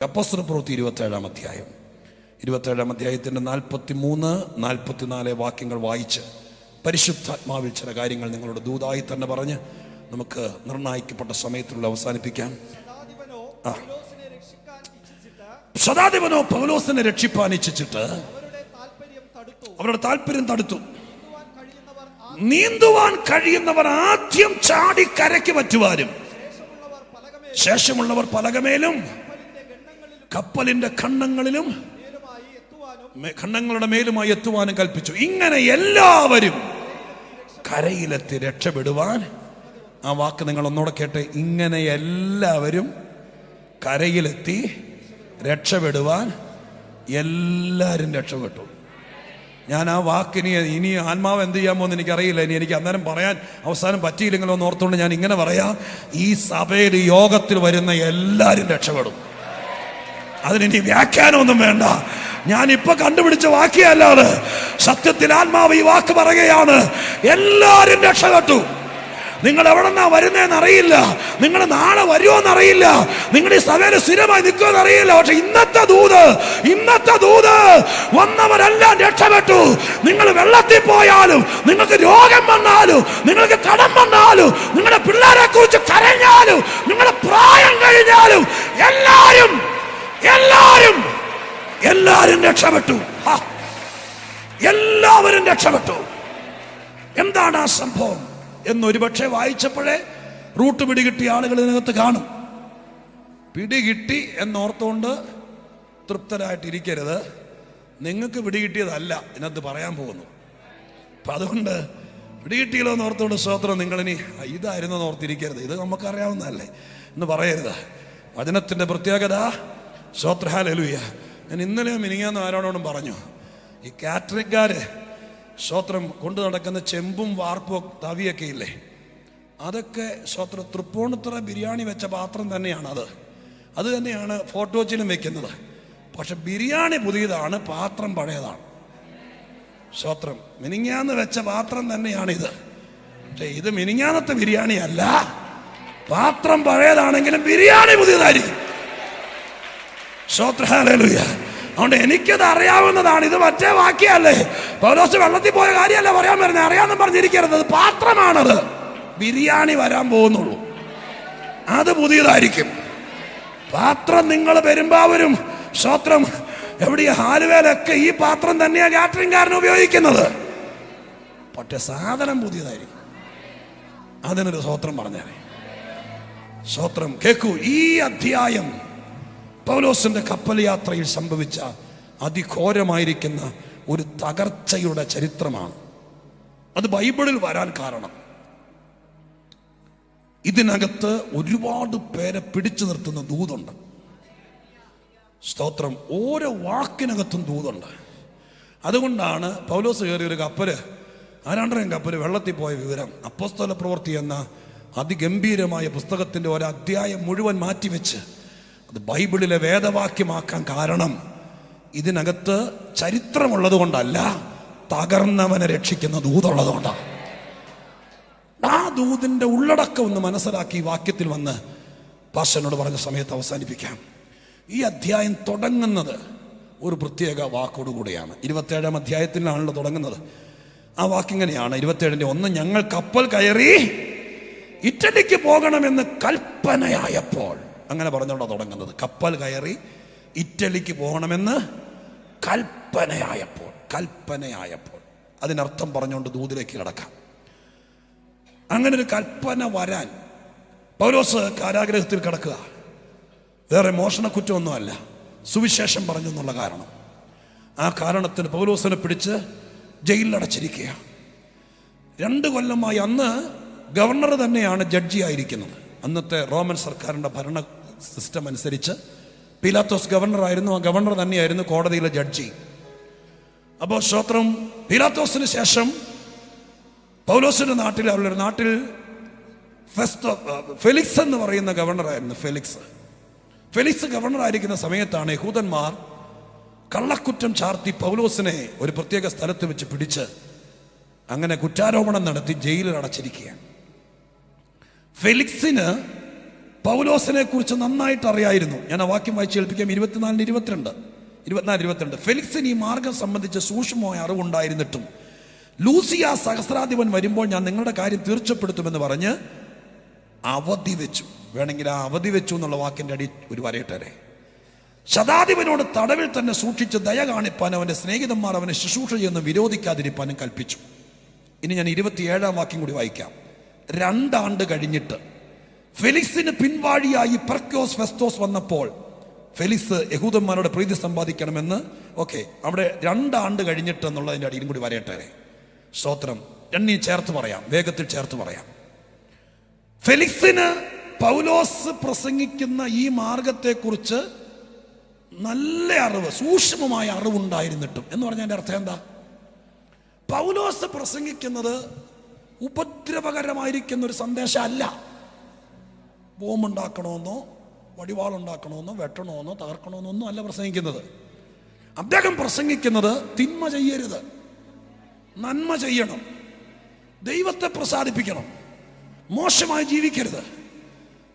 അപ്പോസ്തലപ്രവൃത്തി 27-ാം അധ്യായം 27-ാം അധ്യായത്തിൻ്റെ 43-44 വാക്യങ്ങൾ വായിച്ച് പരിശുദ്ധാത്മാവിൽ ചില കാര്യങ്ങൾ നിങ്ങളോട് ദൂതായി തന്നെ പറഞ്ഞ് നമുക്ക് നിർണയിക്കപ്പെട്ട സമയത്തിലുള്ള അവസാനിപ്പിക്കാം. ശതാധിപനോ പൗലോസിനെ രക്ഷിപ്പാൻ ഇച്ഛിച്ചിട്ട് അവരുടെ താല്പര്യം തടുത്തു. നീന്തുവാൻ കഴിയുന്നവർ ആദ്യം ചാടി കരയ്ക്ക് പറ്റുവാനും ശേഷമുള്ളവർ പലകമേലും കപ്പലിന്റെ ഖണ്ഡങ്ങളുടെ മേലുമായി എത്തുവാനും കൽപ്പിച്ചു. ഇങ്ങനെ എല്ലാവരും കരയിലെത്തി രക്ഷപ്പെടുവാൻ. ആ വാക്ക് നിങ്ങൾ ഒന്നുകൂടെ കേട്ടെ. ഇങ്ങനെ എല്ലാവരും കരയിലെത്തി രക്ഷപ്പെടുവാൻ. എല്ലാവരും രക്ഷപ്പെട്ടു. ഞാൻ ആ വാക്കിനി ഇനി ആത്മാവ് എന്ത് ചെയ്യാമോ എന്ന് എനിക്കറിയില്ല. ഇനി എനിക്ക് അന്നേരം പറയാൻ അവസാനം പറ്റിയില്ലെങ്കിലോ എന്ന് ഓർത്തുകൊണ്ട് ഞാൻ ഇങ്ങനെ പറയാം. ഈ സഭയിൽ യോഗത്തിൽ വരുന്ന എല്ലാവരും രക്ഷപ്പെടും. അതിനി വ്യാഖ്യാനമൊന്നും വേണ്ട. ഞാനിപ്പോ കണ്ടുപിടിച്ച വാക്യല്ലാതെ സത്യത്തിൽ ആത്മാവ് ഈ വാക്ക് പറയുകയാണ്. എല്ലാരും രക്ഷപ്പെട്ടു. നിങ്ങൾ എവിടെന്നാ വരുന്നതെന്ന് അറിയില്ല, നിങ്ങൾ നാളെ വരുമോന്നറിയില്ല, നിങ്ങൾ ഈ സഭയിൽ സ്ഥിരമായി നിൽക്കുമെന്ന് അറിയില്ല. പക്ഷെ ഇന്നത്തെ ദൂത് വന്നവരെല്ലാം രക്ഷപ്പെട്ടു. നിങ്ങൾ വെള്ളത്തിൽ പോയാലും, നിങ്ങൾക്ക് രോഗം വന്നാലും, നിങ്ങൾക്ക് കടം വന്നാലും, നിങ്ങളുടെ പിള്ളേരെ കുറിച്ച് കരഞ്ഞാലും, നിങ്ങളുടെ പ്രായം കഴിഞ്ഞാലും എല്ലാരും രക്ഷപ്പെട്ടു. എല്ലാവരും രക്ഷപ്പെട്ടു. എന്താണ് ആ സംഭവം എന്നൊരുപക്ഷെ വായിച്ചപ്പോഴേ റൂട്ട് പിടികിട്ടിയ ആളുകൾ ഇതിനകത്ത് കാണും. പിടികിട്ടി എന്നോർത്തുകൊണ്ട് തൃപ്തരായിട്ടിരിക്കരുത്. നിങ്ങൾക്ക് പിടികിട്ടിയതല്ല ഇതിനകത്ത് പറയാൻ പോകുന്നു. അപ്പം അതുകൊണ്ട് പിടികിട്ടിയല്ലോ എന്ന് ഓർത്തുകൊണ്ട് സ്തോത്രം. നിങ്ങളിനി ഇതായിരുന്നു എന്ന് ഓർത്തിരിക്കരുത്. ഇത് നമുക്കറിയാവുന്നതല്ലേ എന്ന് പറയരുത്. വചനത്തിൻ്റെ പ്രത്യേകത സ്തോത്ര ഹല്ലേലൂയ. ഞാൻ ഇന്നലെ മിനിങ്ങാന്ന് ആരോടും പറഞ്ഞു, ഈ കാറ്ററിംഗുകാർ സ്തോത്രം കൊണ്ടു നടക്കുന്ന ചെമ്പും വാർപ്പും തവിയൊക്കെ ഇല്ലേ, അതൊക്കെ സ്തോത്രം തൃപ്പൂണിത്തുറ ബിരിയാണി വെച്ച പാത്രം തന്നെയാണ്. അത് തന്നെയാണ് ഫോർട്ട് കൊച്ചിയിലും വെക്കുന്നത്. പക്ഷെ ബിരിയാണി പുതിയതാണ്, പാത്രം പഴയതാണ്. സ്തോത്രം മിനിങ്ങാന്ന് വെച്ച പാത്രം തന്നെയാണ് ഇത്. പക്ഷെ ഇത് മിനിങ്ങാന്നത്തെ ബിരിയാണി അല്ല. പാത്രം പഴയതാണെങ്കിലും ബിരിയാണി പുതിയതായിരിക്കും. സ്തോത്രം ഹല്ലേലൂയ. അതുകൊണ്ട് എനിക്കത് അറിയാവുന്നതാണ്. ഇത് മറ്റേ വാക്യല്ലേ, പൗലോസ് വെള്ളത്തിൽ പോയ കാര്യമല്ല പറയാൻ വരുന്നത്. അറിയാമെന്ന് പറഞ്ഞിരിക്കരുത്. അത് പാത്രമാണത്. ബിരിയാണി വരാൻ പോകുന്നുള്ളൂ, അത് പുതിയതായിരിക്കും. പാത്രം നിങ്ങൾ പെരുമ്പാവൂരും സ്തോത്രം എവിടെയാ ഹാലുവേലൊക്കെ ഈ പാത്രം തന്നെയാണ് കാറ്ററിംഗുകാരൻ ഉപയോഗിക്കുന്നത്. പക്ഷെ സാധനം പുതിയതായിരിക്കും. അതിനൊരു സ്തോത്രം പറഞ്ഞാൽ സ്തോത്രം കേൾക്കൂ. ഈ അധ്യായം പൗലോസിന്റെ കപ്പൽ യാത്രയിൽ സംഭവിച്ച അതിഘോരമായിരിക്കുന്ന ഒരു തകർച്ചയുടെ ചരിത്രമാണ്. അത് ബൈബിളിൽ വരാൻ കാരണം ഇതിനകത്ത് ഒരുപാട് പേരെ പിടിച്ചു നിർത്തുന്ന ദൂതുണ്ട്. സ്തോത്രം ഓരോ വാക്കിനകത്തും ദൂതുണ്ട്. അതുകൊണ്ടാണ് പൗലോസ് കയറിയൊരു കപ്പല്, ആരാണ്ടരം കപ്പല് വെള്ളത്തിൽ പോയ വിവരം അപ്പോസ്തലപ്രവൃത്തി എന്ന അതിഗംഭീരമായ പുസ്തകത്തിന്റെ ഒരധ്യായം മുഴുവൻ മാറ്റിവെച്ച് അത് ബൈബിളിലെ വേദവാക്യമാക്കാൻ കാരണം ഇതിനകത്ത് ചരിത്രമുള്ളത് കൊണ്ടല്ല, തകർന്നവനെ രക്ഷിക്കുന്ന ദൂതുള്ളത് കൊണ്ടാണ്. ആ ദൂതിന്റെ ഉള്ളടക്കം ഒന്ന് മനസ്സിലാക്കി വാക്യത്തിൽ വന്ന് പാസ്റ്ററിനോട് പറഞ്ഞ സമയത്ത് അവസാനിപ്പിക്കാം. ഈ അധ്യായം തുടങ്ങുന്നത് ഒരു പ്രത്യേക വാക്കോടുകൂടിയാണ്. 27-ാം അധ്യായത്തിലാണല്ലോ തുടങ്ങുന്നത്. ആ വാക്കിങ്ങനെയാണ് 27-ന്റെ 1. ഞങ്ങൾ കപ്പൽ കയറി ഇറ്റലിക്ക് പോകണമെന്ന് കൽപ്പനയായപ്പോൾ. അങ്ങനെ പറഞ്ഞുകൊണ്ടാണ് തുടങ്ങുന്നത്. കപ്പൽ കയറി ഇറ്റലിക്ക് പോകണമെന്ന് കൽപ്പനയായപ്പോൾ. അതിനർത്ഥം പറഞ്ഞുകൊണ്ട് ദൂതിലേക്ക് കിടക്കാം. അങ്ങനെ ഒരു കൽപ്പന വരാൻ പൗലോസ് കാരാഗ്രഹത്തിൽ കിടക്കുക. വേറെ മോഷണക്കുറ്റമൊന്നുമല്ല, സുവിശേഷം പറഞ്ഞെന്നുള്ള കാരണം. ആ കാരണത്തിന് പൗലോസിനെ പിടിച്ച് ജയിലിലടച്ചിരിക്കുക. 2 കൊല്ലമായി. അന്ന് ഗവർണർ തന്നെയാണ് ജഡ്ജി ആയിരിക്കുന്നത്. അന്നത്തെ റോമൻ സർക്കാരിൻ്റെ ഭരണ സിസ്റ്റം അനുസരിച്ച് പീലാത്തോസ് ഗവർണറായിരുന്നു. ആ ഗവർണർ തന്നെയായിരുന്നു കോടതിയിലെ ജഡ്ജി. അപ്പോൾ സ്തോത്രം പീലാത്തോസിന് ശേഷം പൗലോസിന്റെ നാട്ടിൽ, അവരുടെ നാട്ടിൽ ഫെലിക്സ് എന്ന് പറയുന്ന ഗവർണറായിരുന്നു. ഫെലിക്സ് ഗവർണറായിരിക്കുന്ന സമയത്താണ് യഹൂദന്മാർ കള്ളക്കുറ്റം ചാർത്തി പൗലോസിനെ ഒരു പ്രത്യേക സ്ഥലത്ത് വെച്ച് പിടിച്ച് അങ്ങനെ കുറ്റാരോപണം നടത്തി ജയിലിൽ അടച്ചിരിക്കുകയാണ്. ഫെലിക്സിന് പൗലോസിനെ കുറിച്ച് നന്നായിട്ട് അറിയായിരുന്നു. ഞാൻ ആ വാക്യം വായിച്ച് കേൾപ്പിക്കാം. 24-22. ഫെലിക്സിന് ഈ മാർഗം സംബന്ധിച്ച് സൂക്ഷ്മമായ അറിവുണ്ടായിരുന്നിട്ടും ലൂസിയ സഹസ്രാധിപൻ വരുമ്പോൾ ഞാൻ നിങ്ങളുടെ കാര്യം തീർച്ചപ്പെടുത്തുമെന്ന് പറഞ്ഞ് അവധി വെച്ചു. വേണമെങ്കിൽ ആ അവധി വെച്ചു എന്നുള്ള വാക്കിന്റെ അടി ഒരു വരയിട്ടേ. ശതാധിപനോട് തടവിൽ തന്നെ സൂക്ഷിച്ച് ദയ കാണിപ്പാൻ അവന്റെ സ്നേഹിതന്മാർ അവനെ ശുശ്രൂഷ ചെയ്യുന്ന വിരോധിക്കാതിരിപ്പാനും കൽപ്പിച്ചു. ഇനി ഞാൻ 27-ാം വാക്യം കൂടി വായിക്കാം. 2 ആണ്ട് കഴിഞ്ഞിട്ട് ഫെലിക്സിന് പിൻവാഴിയായി പെർക്യോസ് ഫെസ്തോസ് വന്നപ്പോൾ ഫെലിക്സ് യഹൂദന്മാരോട് പ്രീതി സമ്പാദിക്കണമെന്ന് അവിടെ 2 ആണ്ട് കഴിഞ്ഞിട്ട് എന്നുള്ളതിന്റെ അടിയിലും കൂടി വരയട്ടെ. സ്തോത്രം. രണ്ടീ ചേർത്ത് പറയാം, വേഗത്തിൽ ചേർത്ത് പറയാം. ഫെലിക്സിന് പൗലോസ് പ്രസംഗിക്കുന്ന ഈ മാർഗത്തെക്കുറിച്ച് നല്ല അറിവ്, സൂക്ഷ്മമായ അറിവുണ്ടായിരുന്നിട്ടും എന്ന് പറഞ്ഞതിന്റെ അർത്ഥം എന്താ? പൗലോസ് പ്രസംഗിക്കുന്നത് ഉപദ്രവകരമായിരിക്കുന്ന ഒരു സന്ദേശമല്ല. ബോംബുണ്ടാക്കണമെന്നോ വടിവാളുണ്ടാക്കണമെന്നോ വെട്ടണമെന്നോ തകർക്കണമെന്നോ ഒന്നും അല്ല പ്രസംഗിക്കുന്നത്. അദ്ദേഹം പ്രസംഗിക്കുന്നത് തിന്മ ചെയ്യരുത്, നന്മ ചെയ്യണം, ദൈവത്തെ പ്രസാദിപ്പിക്കണം, മോശമായി ജീവിക്കരുത്,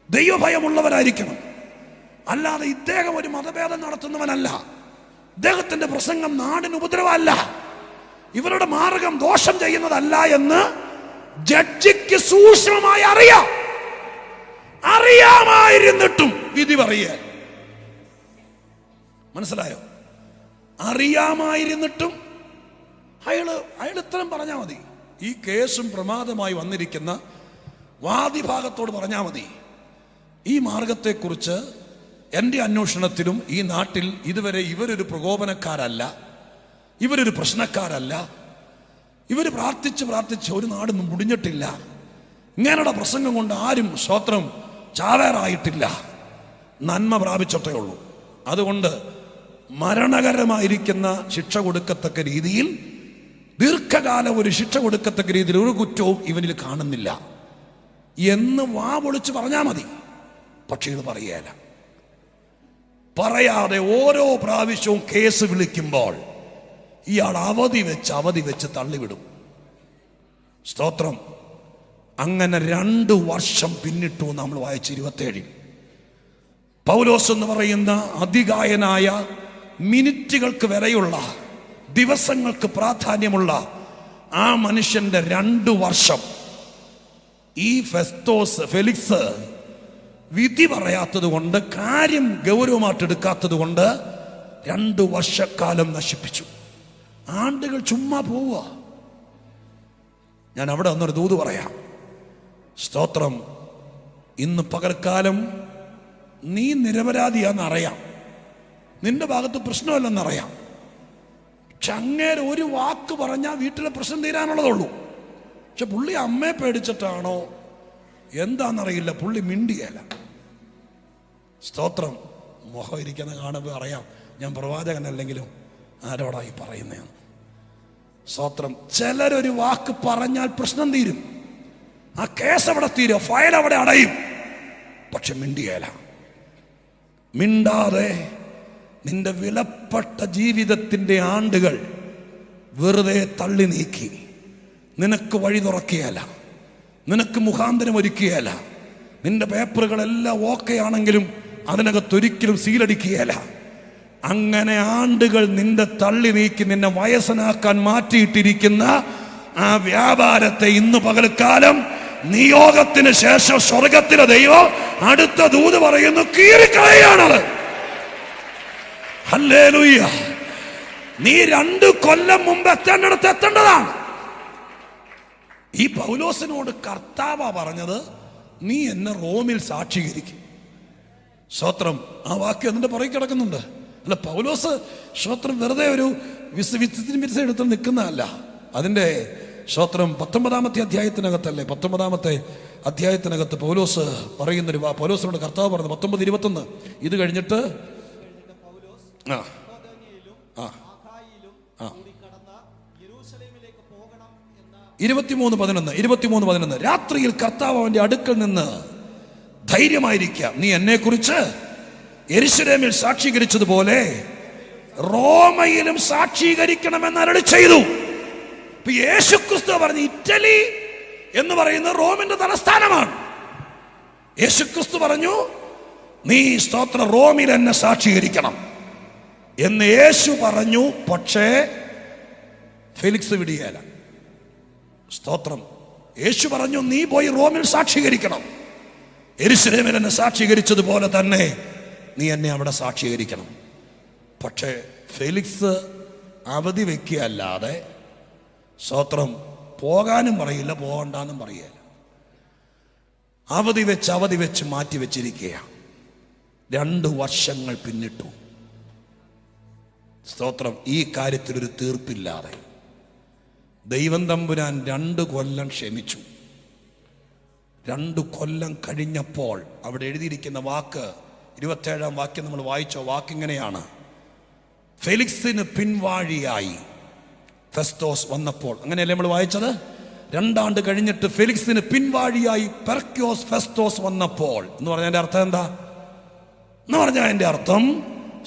ദൈവഭയമുള്ളവരായിരിക്കണം. അല്ലാതെ ഇദ്ദേഹം ഒരു മതഭേദം നടത്തുന്നവനല്ല. ഇദ്ദേഹത്തിന്റെ പ്രസംഗം നാടിന് ഉപദ്രവമല്ല, ഇവരുടെ മാർഗം ദോഷം ചെയ്യുന്നതല്ല എന്ന് ജഡ്ജിക്ക് സൂക്ഷ്മമായി അറിയാമായിരുന്നിട്ടും വിധി പറയേ. മനസ്സിലായോ? അറിയാമായിരുന്നിട്ടും അയാള് ഇത്രയും പറഞ്ഞാൽ മതി. ഈ കേസും പ്രമാദമായി വന്നിരിക്കുന്ന വാദിഭാഗത്തോട് പറഞ്ഞാൽ മതി, ഈ മാർഗത്തെക്കുറിച്ച് എൻ്റെ അന്വേഷണത്തിലും ഈ നാട്ടിൽ ഇതുവരെ ഇവരൊരു പ്രകോപനക്കാരല്ല, ഇവരൊരു പ്രശ്നക്കാരല്ല, ഇവർ പ്രാർത്ഥിച്ച് ഒരു നാടും മുടിഞ്ഞിട്ടില്ല, ഇങ്ങനെയുള്ള പ്രസംഗം കൊണ്ട് ആരും സ്തോത്രം ചാവേറായിട്ടില്ല, നന്മ പ്രാപിച്ചിട്ടേ ഉള്ളൂ. അതുകൊണ്ട് മരണകരമായിരിക്കുന്ന ശിക്ഷ കൊടുക്കത്തക്ക രീതിയിൽ, ദീർഘകാലം ഒരു ശിക്ഷ കൊടുക്കത്തക്ക രീതിയിൽ ഒരു കുറ്റവും ഇവനിൽ കാണുന്നില്ല എന്ന് വാ പൊളിച്ച് പറഞ്ഞാൽ മതി. പക്ഷേ ഇത് പറയുകയില്ല. പറയാതെ ഓരോ പ്രാവശ്യവും കേസ് വിളിക്കുമ്പോൾ ഇയാൾ അവധി വെച്ച് തള്ളിവിടും. സ്തോത്രം. അങ്ങനെ 2 വർഷം പിന്നിട്ടു. നമ്മൾ വായിച്ച 27 പൗലോസ് എന്ന് പറയുന്ന അതികായനായ, മിനിറ്റുകൾക്ക് വരെയുള്ള, ദിവസങ്ങൾക്ക് പ്രാധാന്യമുള്ള ആ മനുഷ്യന്റെ 2 വർഷം ഈ ഫെലിക്സ് വിധി പറയാത്തത് കൊണ്ട്, കാര്യം ഗൗരവമായിട്ട് എടുക്കാത്തത് കൊണ്ട് 2 വർഷക്കാലം നശിപ്പിച്ചു. ആണ്ടുകൾ ചുമ്മാ പോവുക. ഞാൻ അവിടെ വന്നൊരു ദൂത് പറയാം. സ്തോത്രം. ഇന്ന് പകൽക്കാലം നീ നിരപരാധിയാണെന്നറിയാം, നിന്റെ ഭാഗത്ത് പ്രശ്നമല്ലെന്നറിയാം. പക്ഷെ അങ്ങേരെ ഒരു വാക്ക് പറഞ്ഞാൽ വീട്ടിലെ പ്രശ്നം തീരാനുള്ളതുള്ളൂ. പക്ഷെ പുള്ളി അമ്മയെ പേടിച്ചിട്ടാണോ എന്താണെന്നറിയില്ല, പുള്ളി മിണ്ടിയല്ല. സ്തോത്രം. മുഖം ഇരിക്കുന്ന കാണുമ്പോൾ അറിയാം ഞാൻ പ്രവാചകനല്ലെങ്കിലും ആരോടായി പറയുന്നതാണ്. സ്തോത്രം. ചിലരൊരു വാക്ക് പറഞ്ഞാൽ പ്രശ്നം തീരും, ആ കേസ് അവിടെ തീരും, ഫയൽ അവിടെ അടയും. പക്ഷെ മിണ്ടിയല്ല. മിണ്ടാതെ നിന്റെ വിലപ്പെട്ട ജീവിതത്തിന്റെ ആണ്ടുകൾ വെറുതെ തള്ളി നീക്കി നിനക്ക് വഴി തുറക്കുകയല്ല, നിനക്ക് മുഖാന്തരം ഒരുക്കുകയല്ല, നിന്റെ പേപ്പറുകളെല്ലാം ഓക്കെ ആണെങ്കിലും അതിനകത്തൊരിക്കലും സീലടിക്കുകയല്ല. അങ്ങനെ ആണ്ടുകൾ നിന്റെ തള്ളി നീക്കി നിന്നെ വയസ്സനാക്കാൻ മാറ്റിയിട്ടിരിക്കുന്ന ആ വ്യാപാരത്തെ ഇന്ന് പകൽക്കാലം നിയോഗത്തിന് ശേഷം സ്വർഗത്തിലെ ദൈവം അടുത്ത ദൂത് പറയുന്നു, കീറിക്കളയാണത്. ഹല്ലേലൂയ. നീ 2 കൊല്ലം മുമ്പ് എത്തേണ്ടടുത്ത് എത്തേണ്ടതാണ്. ഈ പൗലോസിനോട് കർത്താവാ പറഞ്ഞത്, നീ എന്നെ റോമിൽ സാക്ഷീകരിക്കും. സ്തോത്രം. ആ വാക്യം അതിന്റെ പുറകെ കിടക്കുന്നുണ്ട്. അല്ല, പൗലോസ് സ്തോത്രം വെറുതെ ഒരു വിസ എടുത്ത് നിൽക്കുന്നതല്ല. അതിന്റെ സ്തോത്രം 19-ാമത്തെ അധ്യായത്തിനകത്തല്ലേ, 19-ാമത്തെ അധ്യായത്തിനകത്ത് പൗലോസ് പറയുന്നൊരു പൗലോസിനോട് കർത്താവ് പറഞ്ഞു 19:21. ഇത് കഴിഞ്ഞിട്ട് 23:11 രാത്രിയിൽ കർത്താവ് അവന്റെ അടുക്കൽ നിന്ന് ധൈര്യമായിരിക്കുക, നീ എന്നെ കുറിച്ച് യെരൂശലേമിൽ സാക്ഷീകരിച്ചതുപോലെ റോമയിലും സാക്ഷീകരിക്കണമെന്ന് അരുളി ചെയ്തു. യേശുക്രിസ്തു പറഞ്ഞു, ഇറ്റലി എന്ന് പറയുന്നത് റോമിന്റെ തലസ്ഥാനമാണ്. യേശുക്രിസ്തു പറഞ്ഞു, നീ സ്തോത്രം റോമിൽ എന്നെ സാക്ഷീകരിക്കണം എന്ന് യേശു പറഞ്ഞു. പക്ഷേ ഫെലിക്സ് വിടുകയില്ല. സ്തോത്രം. യേശു പറഞ്ഞു, നീ പോയി റോമിൽ സാക്ഷീകരിക്കണം. യെരൂശലേമിൽ എന്നെ സാക്ഷീകരിച്ചതുപോലെ തന്നെ നീ എന്നെ അവിടെ സാക്ഷീകരിക്കണം. പക്ഷേ ഫെലിക്സ് അവധി വെക്കുകയല്ലാതെ സ്തോത്രം പോകാനും പറയില്ല, പോകണ്ടെന്നും പറയില്ല. അവധി വെച്ച് മാറ്റി വെച്ചിരിക്കുകയാണ്. 2 വർഷങ്ങൾ പിന്നിട്ടു. സ്തോത്രം. ഈ കാര്യത്തിലൊരു തീർപ്പില്ലാതെ ദൈവം തമ്പുരാൻ 2 കൊല്ലം ക്ഷമിച്ചു. 2 കൊല്ലം കഴിഞ്ഞപ്പോൾ അവിടെ എഴുതിയിരിക്കുന്ന വാക്ക്, 27-ാം വാക്യം നമ്മൾ വായിച്ചോ. വാക്കിങ്ങനെയാണ്: ഫെലിക്സിന് പിൻവാഴിയായി ഫെസ്തോസ് വന്നപ്പോൾ. അങ്ങനെയല്ലേ നമ്മൾ വായിച്ചത്? 2 ആണ്ട് കഴിഞ്ഞിട്ട് ഫെലിക്സിന് പിൻവാഴിയായി പെർക്യോസ് ഫെസ്തോസ് വന്നപ്പോൾ എന്ന് പറഞ്ഞതിന്റെ അർത്ഥം എന്താ? എന്ന് പറഞ്ഞാൽ അതിന്റെ അർത്ഥം,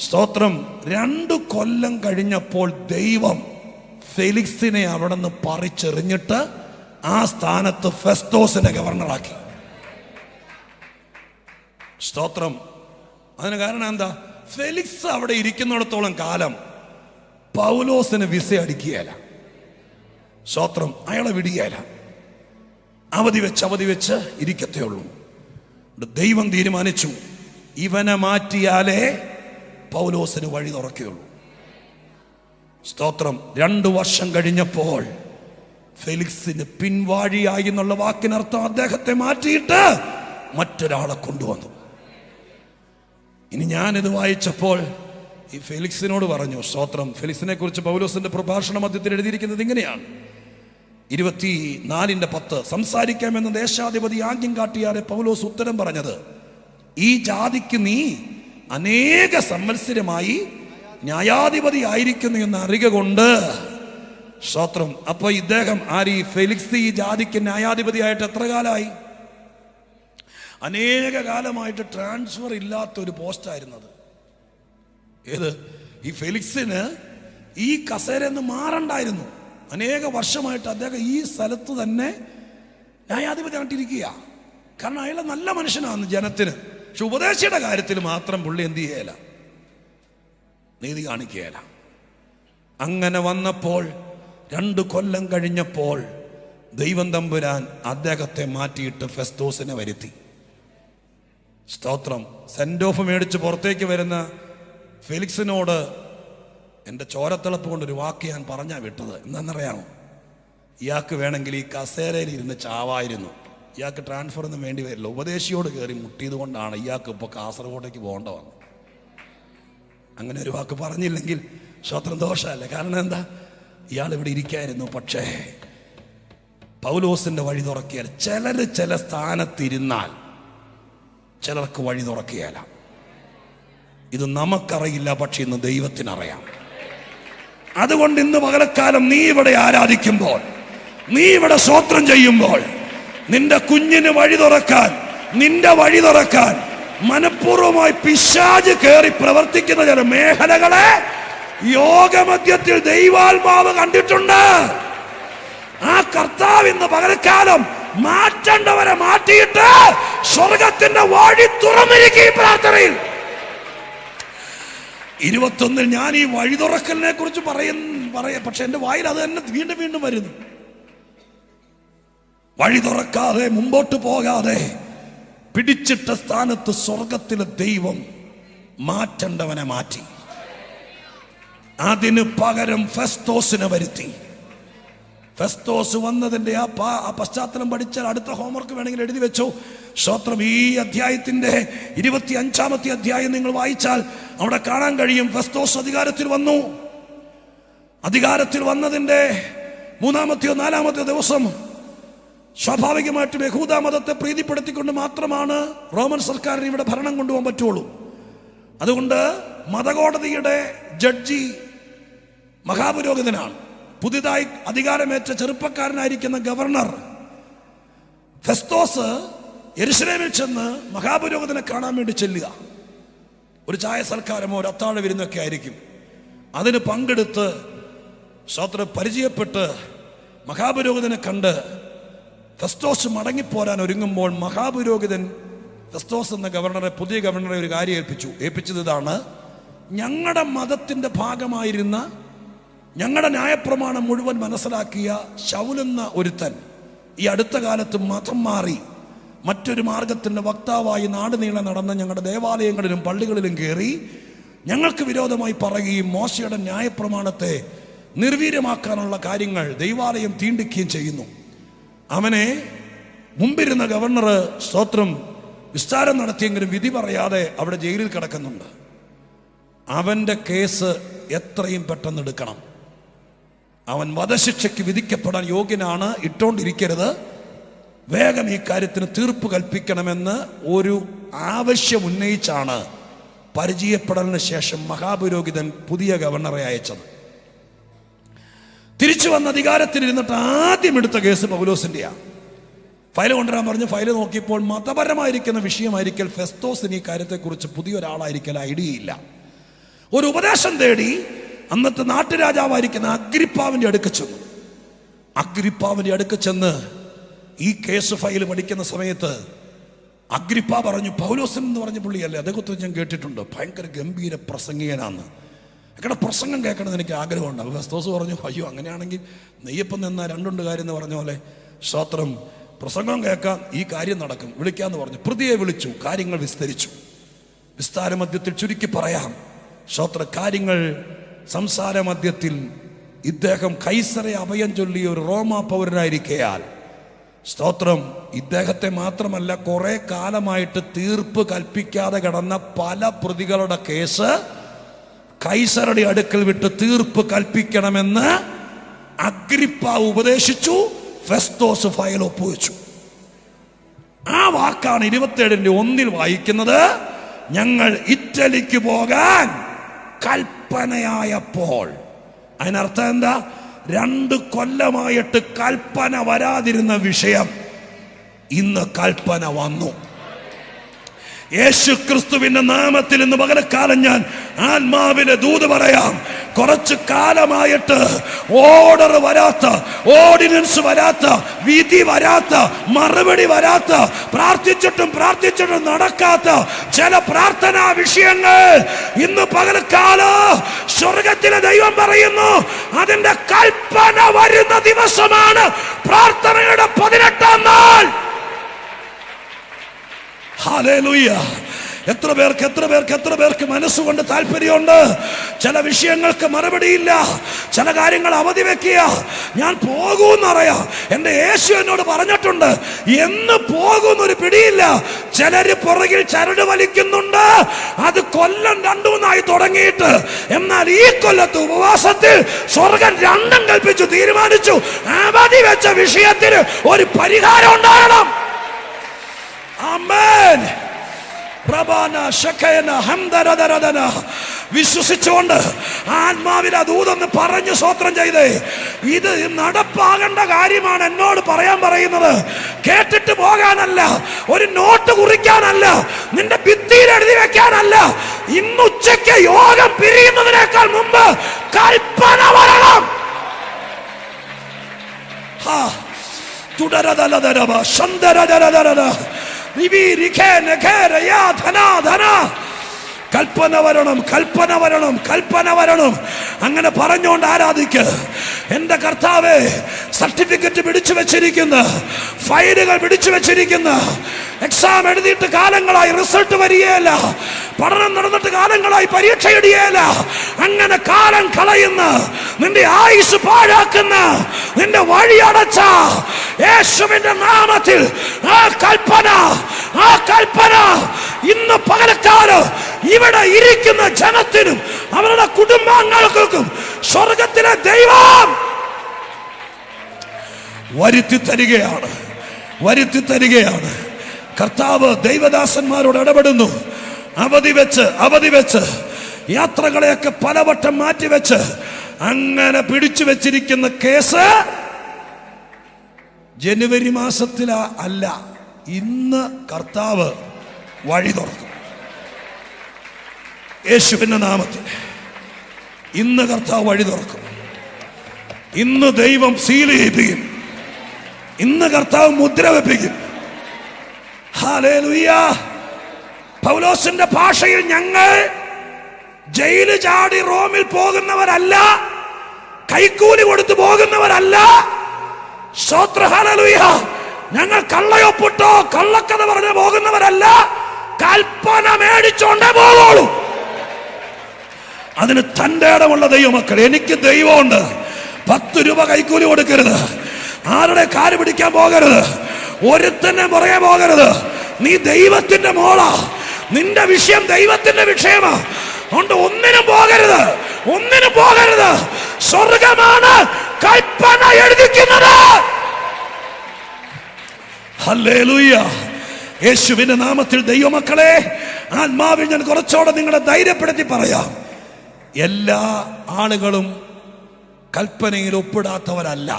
സ്തോത്രം, 2 കൊല്ലം കഴിഞ്ഞപ്പോൾ ദൈവം ഫെലിക്സിനെ അവിടെ നിന്ന് പറിച്ചെറിഞ്ഞിട്ട് ആ സ്ഥാനത്ത് ഫെസ്തോസിനെ ഗവർണറാക്കി. സ്തോത്രം. അതിന് കാരണം എന്താ? ഫെലിക്സ് അവിടെ ഇരിക്കുന്നിടത്തോളം കാലം പൗലോസിന് വിസ അടിക്കുകയല്ല. സ്തോത്രം. അയാളെ വിടുകയല്ല. അവധി വെച്ച് ഇരിക്കത്തേ ഉള്ളൂ. ദൈവം തീരുമാനിച്ചു, ഇവനെ മാറ്റിയാലേ പൗലോസിന് വഴി തുറക്കുകയുള്ളൂ. സ്തോത്രം. 2 വർഷം കഴിഞ്ഞപ്പോൾ ഫെലിക്സിന് പിൻവാഴിയായി എന്നുള്ള വാക്കിനർത്ഥം അദ്ദേഹത്തെ മാറ്റിയിട്ട് മറ്റൊരാളെ കൊണ്ടുവന്നു. ഇനി ഞാനിത് വായിച്ചപ്പോൾ ഈ ഫെലിക്സിനോട് പറഞ്ഞു, സ്തോത്രം, ഫെലിക്സിനെ കുറിച്ച് പൗലോസിന്റെ പ്രഭാഷണ മധ്യത്തിൽ എഴുതിയിരിക്കുന്നത് ഇങ്ങനെയാണ്: 24:10 സംസാരിക്കാമെന്ന് ദേശാധിപതി ആജ്ഞം കാട്ടിയാലെ പൗലോസ് ഉത്തരം പറഞ്ഞത്, ഈ ജാതിക്ക് നീ അനേക സംവത്സരമായി ന്യായാധിപതി ആയിരിക്കുന്നു എന്ന് അറിയുക കൊണ്ട്. സ്തോത്രം. അപ്പൊ ഇദ്ദേഹം ആര്? ഈ ഫെലിക്സ് ഈ ജാതിക്ക് ന്യായാധിപതിയായിട്ട് എത്ര കാലമായി? അനേക കാലമായിട്ട് ട്രാൻസ്ഫർ ഇല്ലാത്തൊരു പോസ്റ്റായിരുന്നത്. ഏത്? ഈ ഫെലിക്സിന് ഈ കസേരന്ന് മാറണ്ടായിരുന്നു. അനേക വർഷമായിട്ട് അദ്ദേഹം ഈ സ്ഥലത്ത് തന്നെ ന്യായാധിപതി ആയിട്ടിരിക്കുക. കാരണം അയാൾ നല്ല മനുഷ്യനാണ് ജനത്തിന്. പക്ഷെ ഉപദേശിയുടെ കാര്യത്തിൽ മാത്രം പുള്ളി എന്ത് ചെയ്യല? നീതി കാണിക്കുകയല്ല. അങ്ങനെ വന്നപ്പോൾ 2 കൊല്ലം കഴിഞ്ഞപ്പോൾ ദൈവം തമ്പുരാൻ അദ്ദേഹത്തെ മാറ്റിയിട്ട് ഫെസ്തോസിനെ വരുത്തി. സ്തോത്രം. സെന്റ് ഓഫ് മേടിച്ച് പുറത്തേക്ക് വരുന്ന ഫെലിക്സിനോട് എൻ്റെ ചോരത്തിളപ്പ് കൊണ്ടൊരു വാക്ക് ഞാൻ പറഞ്ഞാ വിട്ടത്. എന്താണെന്നറിയാമോ? ഇയാൾക്ക് വേണമെങ്കിൽ ഈ കസേരയിൽ ഇരുന്ന് ചാവായിരുന്നു. ഇയാൾക്ക് ട്രാൻസ്ഫർ ഒന്നും വേണ്ടി വരില്ല. ഉപദേശിയോട് കയറി മുട്ടിയത് കൊണ്ടാണ് ഇയാൾക്ക് ഇപ്പോൾ കാസർഗോഡേക്ക് പോകേണ്ട വന്നത്. അങ്ങനെ ഒരു വാക്ക് പറഞ്ഞില്ലെങ്കിൽ സ്വത്രം ദോഷമല്ലേ? കാരണം എന്താ? ഇയാൾ ഇവിടെ ഇരിക്കായിരുന്നു. പക്ഷേ പൗലോസിന്റെ വഴി തുറക്കിയാൽ ചില സ്ഥാനത്തിരുന്നാൽ ചിലർക്ക് വഴി തുറക്കുകയല്ല. ഇത് നമുക്കറിയില്ല, പക്ഷെ ഇന്ന് ദൈവത്തിനറിയാം. അതുകൊണ്ട് ഇന്ന് പകലക്കാലം നീ ഇവിടെ ആരാധിക്കുമ്പോൾ, നീ ഇവിടെ സ്തോത്രം ചെയ്യുമ്പോൾ, നിന്റെ കുഞ്ഞിന് വഴി തുറക്കാൻ, നിന്റെ വഴി തുറക്കാൻ മനഃപൂർവ്വമായി പിശാച് കയറി പ്രവർത്തിക്കുന്ന ചില മേഖലകളെ യോഗമധ്യത്തിൽ ദൈവാത്മാവ് കണ്ടിട്ടുണ്ട്. ആ കർത്താവ് ഇന്ന് പകൽക്കാലം മാറ്റേണ്ടവരെ മാറ്റിയിട്ട് സ്വർഗത്തിന്റെ വഴി തുറന്നിരിക്കും. ഈ പ്രാർത്ഥനയിൽ 21 ഞാൻ ഈ വഴി തുറക്കലിനെ കുറിച്ച് പറയാം. പക്ഷെ എന്റെ വായിൽ അത് തന്നെ വീണ്ടും വരുന്നു. വഴി തുറക്കാതെ മുമ്പോട്ട് പോകാതെ പിടിച്ചിട്ട സ്ഥാനത്ത് സ്വർഗത്തിലെ ദൈവം മാറ്റേണ്ടവനെ മാറ്റി. അതിന് പകരം ഫെസ്തോസിനെ വരുത്തി. ഫെസ്തോസ് വന്നതിന്റെ ആ പശ്ചാത്തലം പഠിച്ചാൽ അടുത്ത ഹോംവർക്ക് വേണമെങ്കിൽ എഴുതി വെച്ചോ. സ്തോത്രം. ഈ അധ്യായത്തിന്റെ 25-ാമത്തെ അധ്യായം നിങ്ങൾ വായിച്ചാൽ അവിടെ കാണാൻ കഴിയും. ഫെസ്തോസ് അധികാരത്തിൽ വന്നു. അധികാരത്തിൽ വന്നതിന്റെ 3-ാമത്തെയോ 4-ാമത്തെയോ ദിവസം സ്വാഭാവികമായിട്ടും യഹൂദ മതത്തെ പ്രീതിപ്പെടുത്തിക്കൊണ്ട് മാത്രമാണ് റോമൻ സർക്കാരിന് ഇവിടെ ഭരണം കൊണ്ടുപോകാൻ പറ്റുള്ളൂ. അതുകൊണ്ട് മതകോടതിയുടെ ജഡ്ജി മഹാപുരോഹിതനാണ്. പുതിയതായി അധികാരമേറ്റ ചെറുപ്പക്കാരനായിരിക്കുന്ന ഗവർണർ. ഫെസ്തോസ് യെരൂശലേമിൽ ചെന്ന് മഹാപുരോഹിതനെ കാണാൻ വേണ്ടി ചെല്ലുക. ഒരു ചായ സൽക്കാരമോ ഒരു അത്താഴ വിരുന്നൊക്കെ ആയിരിക്കും. അതിന് പങ്കെടുത്ത് സ്തോത്രം പരിചയപ്പെട്ട് മഹാപുരോഹിതനെ കണ്ട് ഫെസ്തോസ് മടങ്ങിപ്പോരാൻ ഒരുങ്ങുമ്പോൾ മഹാപുരോഹിതൻ ഫെസ്തോസ് എന്ന ഗവർണറെ, പുതിയ ഗവർണറെ ഒരു കാര്യം ഏൽപ്പിച്ചത് ഇതാണ്: ഞങ്ങളുടെ മതത്തിന്റെ ഭാഗമായിരുന്ന, ഞങ്ങളുടെ ന്യായപ്രമാണം മുഴുവൻ മനസ്സിലാക്കിയ ശൗലെന്ന ഒരുത്തൻ ഈ അടുത്ത കാലത്ത് മതം മാറി മറ്റൊരു മാർഗത്തിന്റെ വക്താവായി നാട് നീളെ നടന്ന് ഞങ്ങളുടെ ദേവാലയങ്ങളിലും പള്ളികളിലും കയറി ഞങ്ങൾക്ക് വിരോധമായി പറയുകയും മോശയുടെ ന്യായപ്രമാണത്തെ നിർവീര്യമാക്കാനുള്ള കാര്യങ്ങൾ ദൈവാലയം തീണ്ടിക്കുകയും ചെയ്യുന്നു. അവനെ മുമ്പിരുന്ന ഗവർണർ സ്തോത്രം വിസ്താരം നടത്തിയെങ്കിലും വിധി പറയാതെ അവിടെ ജയിലിൽ കിടക്കുന്നുണ്ട്. അവന്റെ കേസ് എത്രയും പെട്ടെന്ന് എടുക്കണം. അവൻ വധശിക്ഷയ്ക്ക് വിധിക്കപ്പെടാൻ യോഗ്യനാണ്, ഇട്ടോണ്ടിരിക്കരുത്, വേഗം ഈ കാര്യത്തിന് തീർപ്പ് കൽപ്പിക്കണമെന്ന് ഒരു ആവശ്യം ഉന്നയിച്ചാണ് പരിചയപ്പെടലിന് ശേഷം മഹാപുരോഹിതൻ പുതിയ ഗവർണറെ അയച്ചത്. തിരിച്ചു വന്ന അധികാരത്തിലിരുന്നിട്ട് ആദ്യം എടുത്ത കേസ് പൗലോസിന്റെയാണ്. ഫയൽ കൊണ്ടുവരാൻ പറഞ്ഞു. ഫയൽ നോക്കിയപ്പോൾ മതപരമായിരിക്കുന്ന വിഷയമായിരിക്കൽ ഫെസ്തോസിന് ഈ കാര്യത്തെക്കുറിച്ച് പുതിയൊരാളായിരിക്കൽ ഐഡിയയില്ല. ഒരു ഉപദേശം തേടി അന്നത്തെ നാട്ടുരാജാവായിരിക്കുന്ന അഗ്രിപ്പാവിന്റെ അടുക്ക് ചെന്നു. അഗ്രിപ്പാവിന്റെ അടുക്ക് ചെന്ന് ഈ കേസ് ഫയൽ പഠിക്കുന്ന സമയത്ത് അഗ്രിപ്പ പറഞ്ഞു, പൗലോസൻ എന്ന് പറഞ്ഞ പുള്ളിയല്ലേ, അദ്ദേഹത്തെ ഞാൻ കേട്ടിട്ടുണ്ട്, ഭയങ്കര ഗംഭീര പ്രസംഗികനാന്ന്, ഇവിടെ പ്രസംഗം കേൾക്കണമെന്ന് എനിക്ക് ആഗ്രഹമുണ്ട്. അപ്പോൾ ഫെസ്തോസ് പറഞ്ഞു, അയ്യോ അങ്ങനെയാണെങ്കിൽ നെയ്യപ്പം നിന്നാ രണ്ടുണ്ട് കാര്യം എന്ന് പറഞ്ഞ പോലെ, സ്തോത്രം, പ്രസംഗം കേൾക്കാം, ഈ കാര്യം നടക്കും, വിളിക്കാന്ന് പറഞ്ഞു. പ്രതിയെ വിളിച്ചു. കാര്യങ്ങൾ വിസ്തരിച്ചു. വിസ്താര മധ്യത്തിൽ ചുരുക്കി പറയാം, സ്തോത്ര, കാര്യങ്ങൾ സംസാര മധ്യത്തിൽ ഇദ്ദേഹം കൈസറെ അഭയം ചൊല്ലിയ ഒരു റോമാ പൗരനായിരിക്കയാൽ, സ്തോത്രം, ഇദ്ദേഹത്തെ മാത്രമല്ല കുറെ കാലമായിട്ട് തീർപ്പ് കൽപ്പിക്കാതെ കിടന്ന പല പ്രതികളുടെ കേസ് കൈസറുടെ അടുക്കൽ വിട്ട് തീർപ്പ് കൽപ്പിക്കണമെന്ന് അഗ്രിപ്പ ഉപദേശിച്ചു. ഫെസ്തോസ് ഫയൽ ഒപ്പുവെച്ചു. ആ വാക്കാണ് 27:1 വായിക്കുന്നത്: ഞങ്ങൾ ഇറ്റലിക്ക് പോകാൻ കൽപ്പനയായപ്പോൾ. അതിനർത്ഥം എന്താ? 2 കൊല്ലമായിട്ട് കൽപ്പന വരാതിരുന്ന വിഷയം ഇന്ന് കൽപ്പന വന്നു. യേശു ക്രിസ്തുവിന്റെ നാമത്തിൽ ഇന്ന് പകലക്കാലം ഞാൻ ആത്മാവിലെ ദൂത് പറയാം. കുറച്ചു കാലമായിട്ട് ഓർഡർ വരാത്ത, ഓർഡിനൻസ് വരാത്ത, വിധി വരാത്ത, മറുപടി വരാത്ത, പ്രാർത്ഥിച്ചിട്ടും നടക്കാത്ത ചില പ്രാർത്ഥനാ വിഷയങ്ങൾ ഇന്ന് പകൽക്കാലം സ്വർഗത്തിലെ ദൈവം പറയുന്നു, അതിന്റെ കൽപ്പന വരുന്ന ദിവസമാണ് പ്രാർത്ഥനയുടെ 18-ാം നാൾ. ഹല്ലേലൂയ! എത്ര പേർക്ക് മനസ്സുകൊണ്ട് താല്പര്യമുണ്ട്? ചില വിഷയങ്ങൾക്ക് മറുപടിയില്ല, ചില കാര്യങ്ങൾ അവധി വെക്കുക. ഞാൻ പോകൂന്നറിയാം, എന്റെ യേശു എന്നോട് പറഞ്ഞിട്ടുണ്ട്, എന്ന് പോകുന്നൊരു പിടിയില്ല. ചിലര് പുറകിൽ ചരട് വലിക്കുന്നുണ്ട്. അത് കൊല്ലം 2-3 തുടങ്ങിയിട്ട്, എന്നാൽ ഈ കൊല്ലത്ത് ഉപവാസത്തിൽ സ്വർഗം 2 കൽപ്പിച്ചു, തീരുമാനിച്ചു, അവധി വെച്ച വിഷയത്തിന് ഒരു പരിഹാരം ഉണ്ടാകണം. ആമേൻ. വിശ്വസിച്ചുകൊണ്ട് ആത്മാവിലെ ദൂതെന്ന് പറഞ്ഞു സ്തോത്രം ചെയ്തേ. ഇത് നടപ്പാകേണ്ട കാര്യമാണ് എന്നോട് പറയാൻ പറയുന്നത്. കേട്ടിട്ട് പോകാനല്ല, ഒരു നോട്ട് കുറിക്കാനല്ല, നിന്റെ ഭിത്തിയിൽ എഴുതി വെക്കാനല്ല. ഇന്ന് ഉച്ചയ്ക്ക് യോഗം പിരിയുന്നതിനേക്കാൾ മുമ്പ് കൽപ്പന വരണം. കൽപ്പന വരണം, കൽപ്പന വരണം, കൽപ്പന വരണം. അങ്ങനെ പറഞ്ഞുകൊണ്ട് ആരാധിക്ക്. എന്റെ കർത്താവേ, സർട്ടിഫിക്കറ്റ് പിടിച്ചു വെച്ചിരിക്കുന്ന, ഫയലുകൾ പിടിച്ചു വെച്ചിരിക്കുന്ന, എക്സാം എഴുതിയിട്ട് കാലങ്ങളായി റിസൾട്ട് വരികയില്ല, പഠനം നടന്നിട്ട് കാലങ്ങളായി പരീക്ഷ എഴുതിയല്ല, അങ്ങനെ കാലം കളയുന്ന, നിന്റെ ആയുസ് പാഴാക്കുന്ന, നിന്റെ വഴി അടച്ച യേശുവിന്റെ നാമത്തിൽ ആ കൽപ്പന ഇന്ന് പകലക്കാലം ഇവിടെ ഇരിക്കുന്ന ജനത്തിനും അവരുടെ കുടുംബാംഗങ്ങൾക്കും സ്വർഗത്തിലെ ദൈവം വരുത്തി തരികയാണ്. കർത്താവ് ദൈവദാസന്മാരോട് ഇടപെടുന്നു. അവധി വെച്ച് യാത്രകളെയൊക്കെ പലവട്ടം മാറ്റിവെച്ച് അങ്ങനെ പിടിച്ചു വെച്ചിരിക്കുന്ന കേസ് ജനുവരി മാസത്തിലാ അല്ല, ഇന്ന് കർത്താവ് വഴി തുറക്കും. യേശുവിന്റെ നാമത്തിൽ ഇന്ന് കർത്താവ് വഴി തുറക്കും. ഇന്ന് ദൈവം സീൽ ചെയ്യിപ്പിക്കും. ഇന്ന് കർത്താവ് മുദ്ര വെപ്പിക്കും. ഹല്ലേലൂയ! പൗലോസിന്റെ ഭാഷയിൽ ഞങ്ങൾ ജയില് ചാടി റോമിൽ പോകുന്നവരല്ല, കൈക്കൂലി കൊടുത്തു പോകുന്നവരല്ല. സ്തോത്ര ഹല്ലേലൂയ. ഞങ്ങൾ കള്ളയൊപ്പിട്ടോ കള്ളക്കഥ പറഞ്ഞു പോകുന്നവരല്ല, കൽപ്പന മേടിച്ചോണ്ടേ പോകുള്ളൂ. അതിന് തന്റെ ഇടമുള്ള ദൈവമക്കൾ, എനിക്ക് ദൈവമുണ്ട്. 10 രൂപ കൈക്കൂലി കൊടുക്കരുത്, ആരുടെ കാല് പിടിക്കാൻ പോകരുത്, ഒരുത്തന്നെ പുറകെ പോകരുത്. നീ ദൈവത്തിന്റെ മോളാ, നിന്റെ വിഷയം ദൈവത്തിന്റെ വിഷയമാ. അതുകൊണ്ട് ഒന്നിനും പോകരുത്, ഒന്നിനും പോകരുത്. സ്വർഗമാണ് കൽപ്പന എഴുതിക്കുന്നത്. ഹല്ലേലൂയ. യേശുവിന്റെ നാമത്തിൽ ദൈവമക്കളെ, ആത്മാവിൽ ഞാൻ കുറച്ചുകൂടെ നിങ്ങളെ ധൈര്യപ്പെടുത്തി പറയാം. എല്ലാ ആളുകളും കൽപ്പനയിൽ ഒപ്പിടാത്തവരല്ല,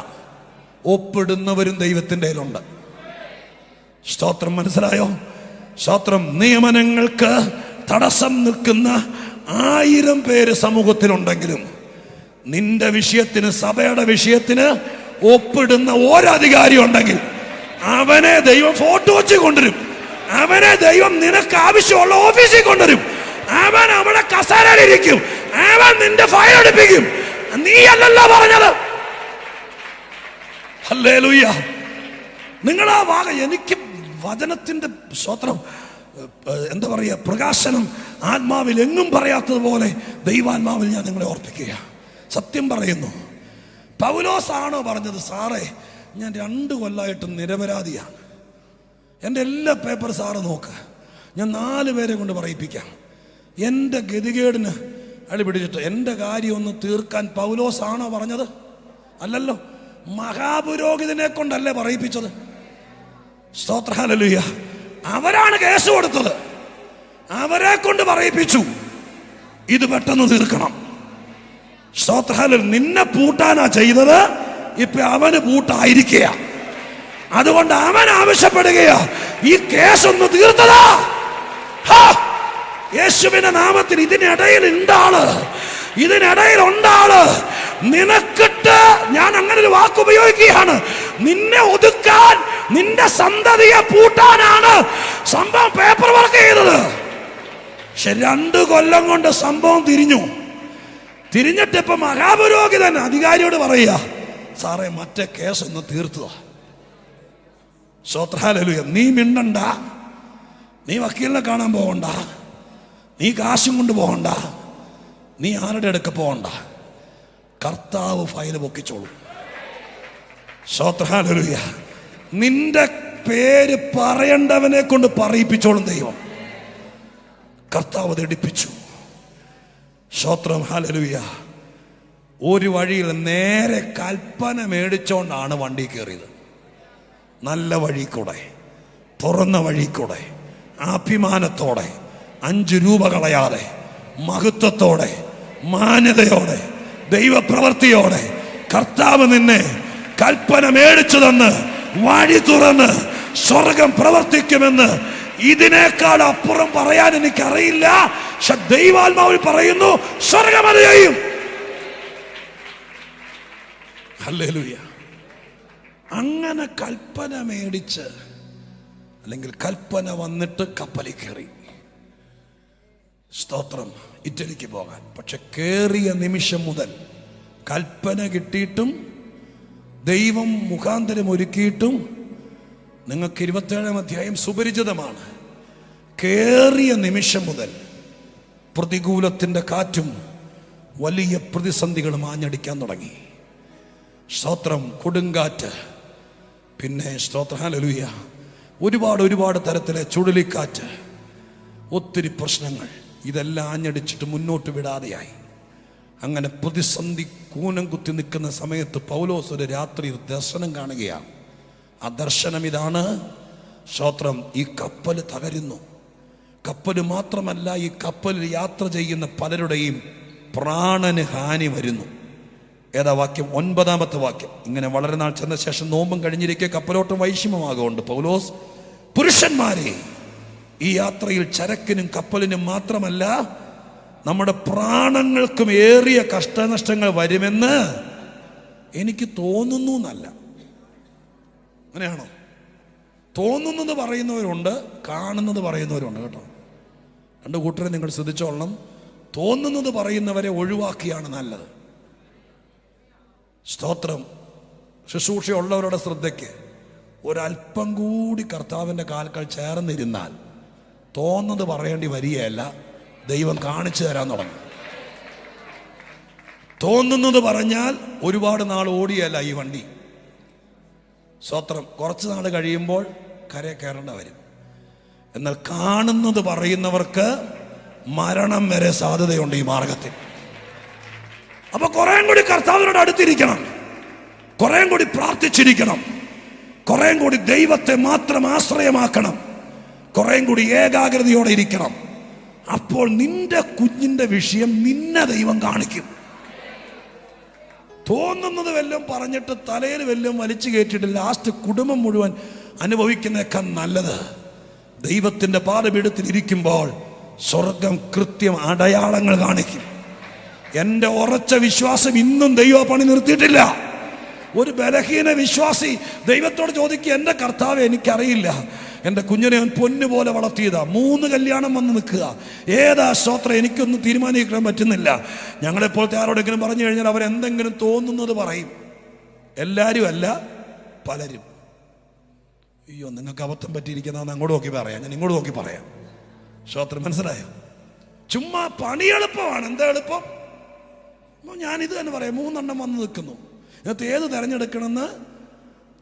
ഒപ്പിടുന്നവരും ദൈവത്തിന്റെ കയ്യിലുണ്ട്. സ്തോത്രം. മനസ്സിലായോ? സ്തോത്രം. നിയമനങ്ങൾക്ക് തടസ്സം നിൽക്കുന്ന 1000 പേര് സമൂഹത്തിലുണ്ടെങ്കിലും നിന്റെ വിഷയത്തിന്, സഭയുടെ വിഷയത്തിന് ഒപ്പിടുന്ന ഒരധികാരി ഉണ്ടെങ്കിൽ അവനെ ദൈവം ഫോട്ടോ വെച്ച് കൊണ്ടുവരും. അവനെ ദൈവം നിനക്ക് ആവശ്യമുള്ള ഓഫീസിൽ കൊണ്ടുവരും. അവൻ അവിടെ കസേരയിലിരിക്കും. അവൻ നിന്റെ ഫയൽ എടുപ്പിക്കും. നീ അല്ലല്ലോ പറഞ്ഞത്. ഹല്ലേലൂയ. നിങ്ങളാ എനിക്ക് വചനത്തിന്റെ സ്തോത്രം, എന്താ പറയുക, പ്രകാശനം ആത്മാവിൽ എങ്ങും പറയാത്തതുപോലെ ദൈവാത്മാവിൽ ഞാൻ നിങ്ങളെ ഓർപ്പിക്കുക. സത്യം പറയുന്നു. പൗലോസാണോ പറഞ്ഞത്, സാറേ ഞാൻ 2 കൊല്ലമായിട്ട് നിരപരാധിയാണ്, എൻ്റെ എല്ലാ പേപ്പർ സാറ് നോക്ക്, ഞാൻ 4 പേരെ കൊണ്ട് പറയിപ്പിക്കാം. എൻ്റെ ഗതികേടിന് അടി പിടിച്ചിട്ട് എൻ്റെ കാര്യം ഒന്ന് തീർക്കാൻ പൗലോസാണോ പറഞ്ഞത്? അല്ലല്ലോ, മഹാപുരോഹിതനെ കൊണ്ടല്ലേ പറയിപ്പിച്ചത്. സ്തോത്ര ഹല്ലേലൂയ. അവരാണ് കേസ് കൊടുത്തത്, അവരെ കൊണ്ട് പറയിപ്പിച്ചു. ഇത് പെട്ടെന്ന് തീർക്കണം. സ്തോത്ര ഹല്ലേലൂയ. നിന്നെ പൂട്ടാനാ ചെയ്തത്, ഇപ്പൊ അവന് പൂട്ടായിരിക്കുക. അതുകൊണ്ട് അവൻ ആവശ്യപ്പെടുകയാ, ഈ കേസ് ഒന്ന് തീർത്തതാ. യേശുവിന്റെ നാമത്തിൽ ഇതിനിടയിൽ ഉണ്ടാള്, ഇതിനിടയിൽ ഉണ്ടാള്. നിനക്കിട്ട് ഞാൻ അങ്ങനെ ഒരു വാക്ക് ഉപയോഗിക്കുകയാണ്, നിന്നെ ഒതുക്കാൻ, നിന്റെ സന്തതിയെ പൂട്ടാനാണ് സംഭവം പേപ്പർ വർക്ക് ചെയ്തത്. പക്ഷെ 2 കൊല്ലം കൊണ്ട് സംഭവം തിരിഞ്ഞിട്ട് ഇപ്പൊ മഹാപുരോഹിതൻ അധികാരിയോട് പറയുക, സാറേ മറ്റേ കേസ് ഒന്ന് തീർത്തതാ. സ്തോത്ര ഹല്ലേലൂയ. നീ മിണ്ടണ്ട, നീ വക്കീലിനെ കാണാൻ പോകണ്ട, നീ കാശും കൊണ്ട് പോകണ്ട, നീ ആരുടെ അടുക്ക പോകണ്ട, കർത്താവ് ഫയല് പൊക്കിച്ചോളൂ. സ്തോത്ര ഹല്ലേലൂയ. നിന്റെ പേര് പറയേണ്ടവനെ കൊണ്ട് പറയിപ്പിച്ചോളും ദൈവം. കർത്താവ് അത് എടുപ്പിച്ചു. സ്തോത്രം. ഹല്ലേലൂയ. ഒരു വഴിയിൽ നേരെ കൽപ്പന മേടിച്ചോണ്ടാണ് വണ്ടി കയറിയത്. നല്ല വഴി കൂടെ, തുറന്ന വഴി കൂടെ, അഭിമാനത്തോടെ, 5 രൂപ കളയാതെ, മഹത്വത്തോടെ, മാന്യതയോടെ, ദൈവപ്രവൃത്തിയോടെ കർത്താവ് നിന്നെ കൽപ്പന മേടിച്ചു തന്ന് വഴി തുറന്ന് സ്വർഗം പ്രവർത്തിക്കുമെന്ന് ഇതിനേക്കാൾ അപ്പുറം പറയാൻ എനിക്കറിയില്ല. പക്ഷെ ദൈവാത്മാവിൽ പറയുന്നു, സ്വർഗം അത് ചെയ്യും. ഹല്ലേലൂയ. അങ്ങനെ കൽപ്പന മേടിച്ച്, അല്ലെങ്കിൽ കൽപ്പന വന്നിട്ട് കപ്പലിൽ കയറി. സ്തോത്രം. ഇറ്റലിക്ക് പോകാൻ. പക്ഷെ കേറിയ നിമിഷം മുതൽ, കൽപ്പന കിട്ടിയിട്ടും ദൈവം മുഖാന്തരം ഒരുക്കിയിട്ടും, നിങ്ങൾക്ക് 27-ാം അധ്യായം സുപരിചിതമാണ്. കേറിയ നിമിഷം മുതൽ പ്രതികൂലത്തിന്റെ കാറ്റും വലിയ പ്രതിസന്ധികളും ആഞ്ഞടിക്കാൻ തുടങ്ങി. സ്തോത്രം. കൊടുങ്കാറ്റ്, പിന്നെ സ്തോത്ര ഹല്ലേലൂയ, ഒരുപാട് തരത്തിലെ ചുഴലിക്കാറ്റ്, ഒത്തിരി പ്രശ്നങ്ങൾ, ഇതെല്ലാം ആഞ്ഞടിച്ചിട്ട് മുന്നോട്ട് വിടാതെയായി. അങ്ങനെ പ്രതിസന്ധി കൂനം കുത്തി നിൽക്കുന്ന സമയത്ത് പൗലോസ് ഒരു രാത്രി ദർശനം കാണുകയാണ്. ആ ദർശനം ഇതാണ്. സ്തോത്രം. ഈ കപ്പൽ തകരുന്നു. കപ്പൽ മാത്രമല്ല, ഈ കപ്പലിൽ യാത്ര ചെയ്യുന്ന പലരുടെയും പ്രാണന് ഹാനി വരുന്നു. ഏതാ വാക്യം? 9-ാമത്തെ വാക്യം. ഇങ്ങനെ വളരെ നാൾ ചെന്ന ശേഷം നോമ്പും കഴിഞ്ഞിരിക്കെ കപ്പലോട്ടം വൈഷമ്യമാകൊണ്ട് പൗലോസ്, പുരുഷന്മാരെ, ഈ യാത്രയിൽ ചരക്കിനും കപ്പലിനും മാത്രമല്ല നമ്മുടെ പ്രാണങ്ങൾക്കും ഏറിയ കഷ്ടനഷ്ടങ്ങൾ വരുമെന്ന് എനിക്ക് തോന്നുന്നു എന്നല്ല. അങ്ങനെയാണോ? തോന്നുന്നത് പറയുന്നവരുണ്ട്, കാണുന്നത് പറയുന്നവരുണ്ട് കേട്ടോ. രണ്ട് കൂട്ടരെ നിങ്ങൾ ശ്രദ്ധിച്ചോളണം. തോന്നുന്നത് പറയുന്നവരെ ഒഴിവാക്കിയാണ് നല്ലത്. സ്തോത്രം. ശുശ്രൂഷയുള്ളവരുടെ ശ്രദ്ധയ്ക്ക്, ഒരല്പം കൂടി കർത്താവിൻ്റെ കാൽക്കൽ ചേർന്നിരുന്നാൽ തോന്നുന്നത് പറയേണ്ടി വരികയല്ല, ദൈവം കാണിച്ചു തരാൻ തുടങ്ങും. തോന്നുന്നത് പറഞ്ഞാൽ ഒരുപാട് നാൾ ഓടിയല്ല ഈ വണ്ടി. സ്തോത്രം. കുറച്ച് നാൾ കഴിയുമ്പോൾ കരയെ കയറേണ്ട വരും. എന്നാൽ കാണുന്നത് പറയുന്നവർക്ക് മരണം വരെ സാധ്യതയുണ്ട് ഈ മാർഗത്തിൽ. അപ്പൊ കുറേ കൂടി കർത്താവിനോട് അടുത്തിരിക്കണം, കുറേ കൂടി പ്രാർത്ഥിച്ചിരിക്കണം, കുറേ കൂടി ദൈവത്തെ മാത്രം ആശ്രയമാക്കണം, കുറേ കൂടി ഏകാഗ്രതയോടെ ഇരിക്കണം. അപ്പോൾ നിന്റെ കുഞ്ഞിന്റെ വിഷയം നിന്നെ ദൈവം കാണിക്കും. തോന്നുന്നത് വല്ലതും പറഞ്ഞിട്ട് തലയിൽ വല്ലതും വലിച്ചു കയറ്റിയിട്ട് ലാസ്റ്റ് കുടുംബം മുഴുവൻ അനുഭവിക്കുന്നതൊക്കെ നല്ലത്. ദൈവത്തിന്റെ പാദപീഠത്തിൽ ഇരിക്കുമ്പോൾ സ്വർഗം കൃത്യം അടയാളങ്ങൾ കാണിക്കും. എൻ്റെ ഉറച്ച വിശ്വാസം ഇന്നും ദൈവം പണി നിർത്തിയിട്ടില്ല. ഒരു ബലഹീന വിശ്വാസി ദൈവത്തോട് ചോദിക്കുക, എൻ്റെ കർത്താവെ എനിക്കറിയില്ല, എൻ്റെ കുഞ്ഞിനെ ഞാൻ പൊന്നുപോലെ വളർത്തിയതാ, 3 കല്യാണം വന്ന് നിൽക്കുക, ഏതാ സ്തോത്രം എനിക്കൊന്നും തീരുമാനിക്കാൻ പറ്റുന്നില്ല. ഞങ്ങളെപ്പോലത്തെ ആരോടെങ്കിലും പറഞ്ഞു കഴിഞ്ഞാൽ അവരെന്തെങ്കിലും തോന്നുന്നത് പറയും. എല്ലാവരും അല്ല, പലരും. അയ്യോ നിങ്ങൾക്ക് അബദ്ധം പറ്റിയിരിക്കുന്നതെന്ന് അങ്ങോട്ട് നോക്കി പറയാം, ഞാൻ ഇങ്ങോട്ട് നോക്കി പറയാം. സ്തോത്രം. മനസ്സിലായോ? ചുമ്മാ പണി എളുപ്പമാണ്. എന്താ എളുപ്പം? ഞാനിത് തന്നെ പറയാം. 3 എണ്ണം വന്ന് നിൽക്കുന്നു, ഇതിനകത്ത് ഏത് തിരഞ്ഞെടുക്കണമെന്ന്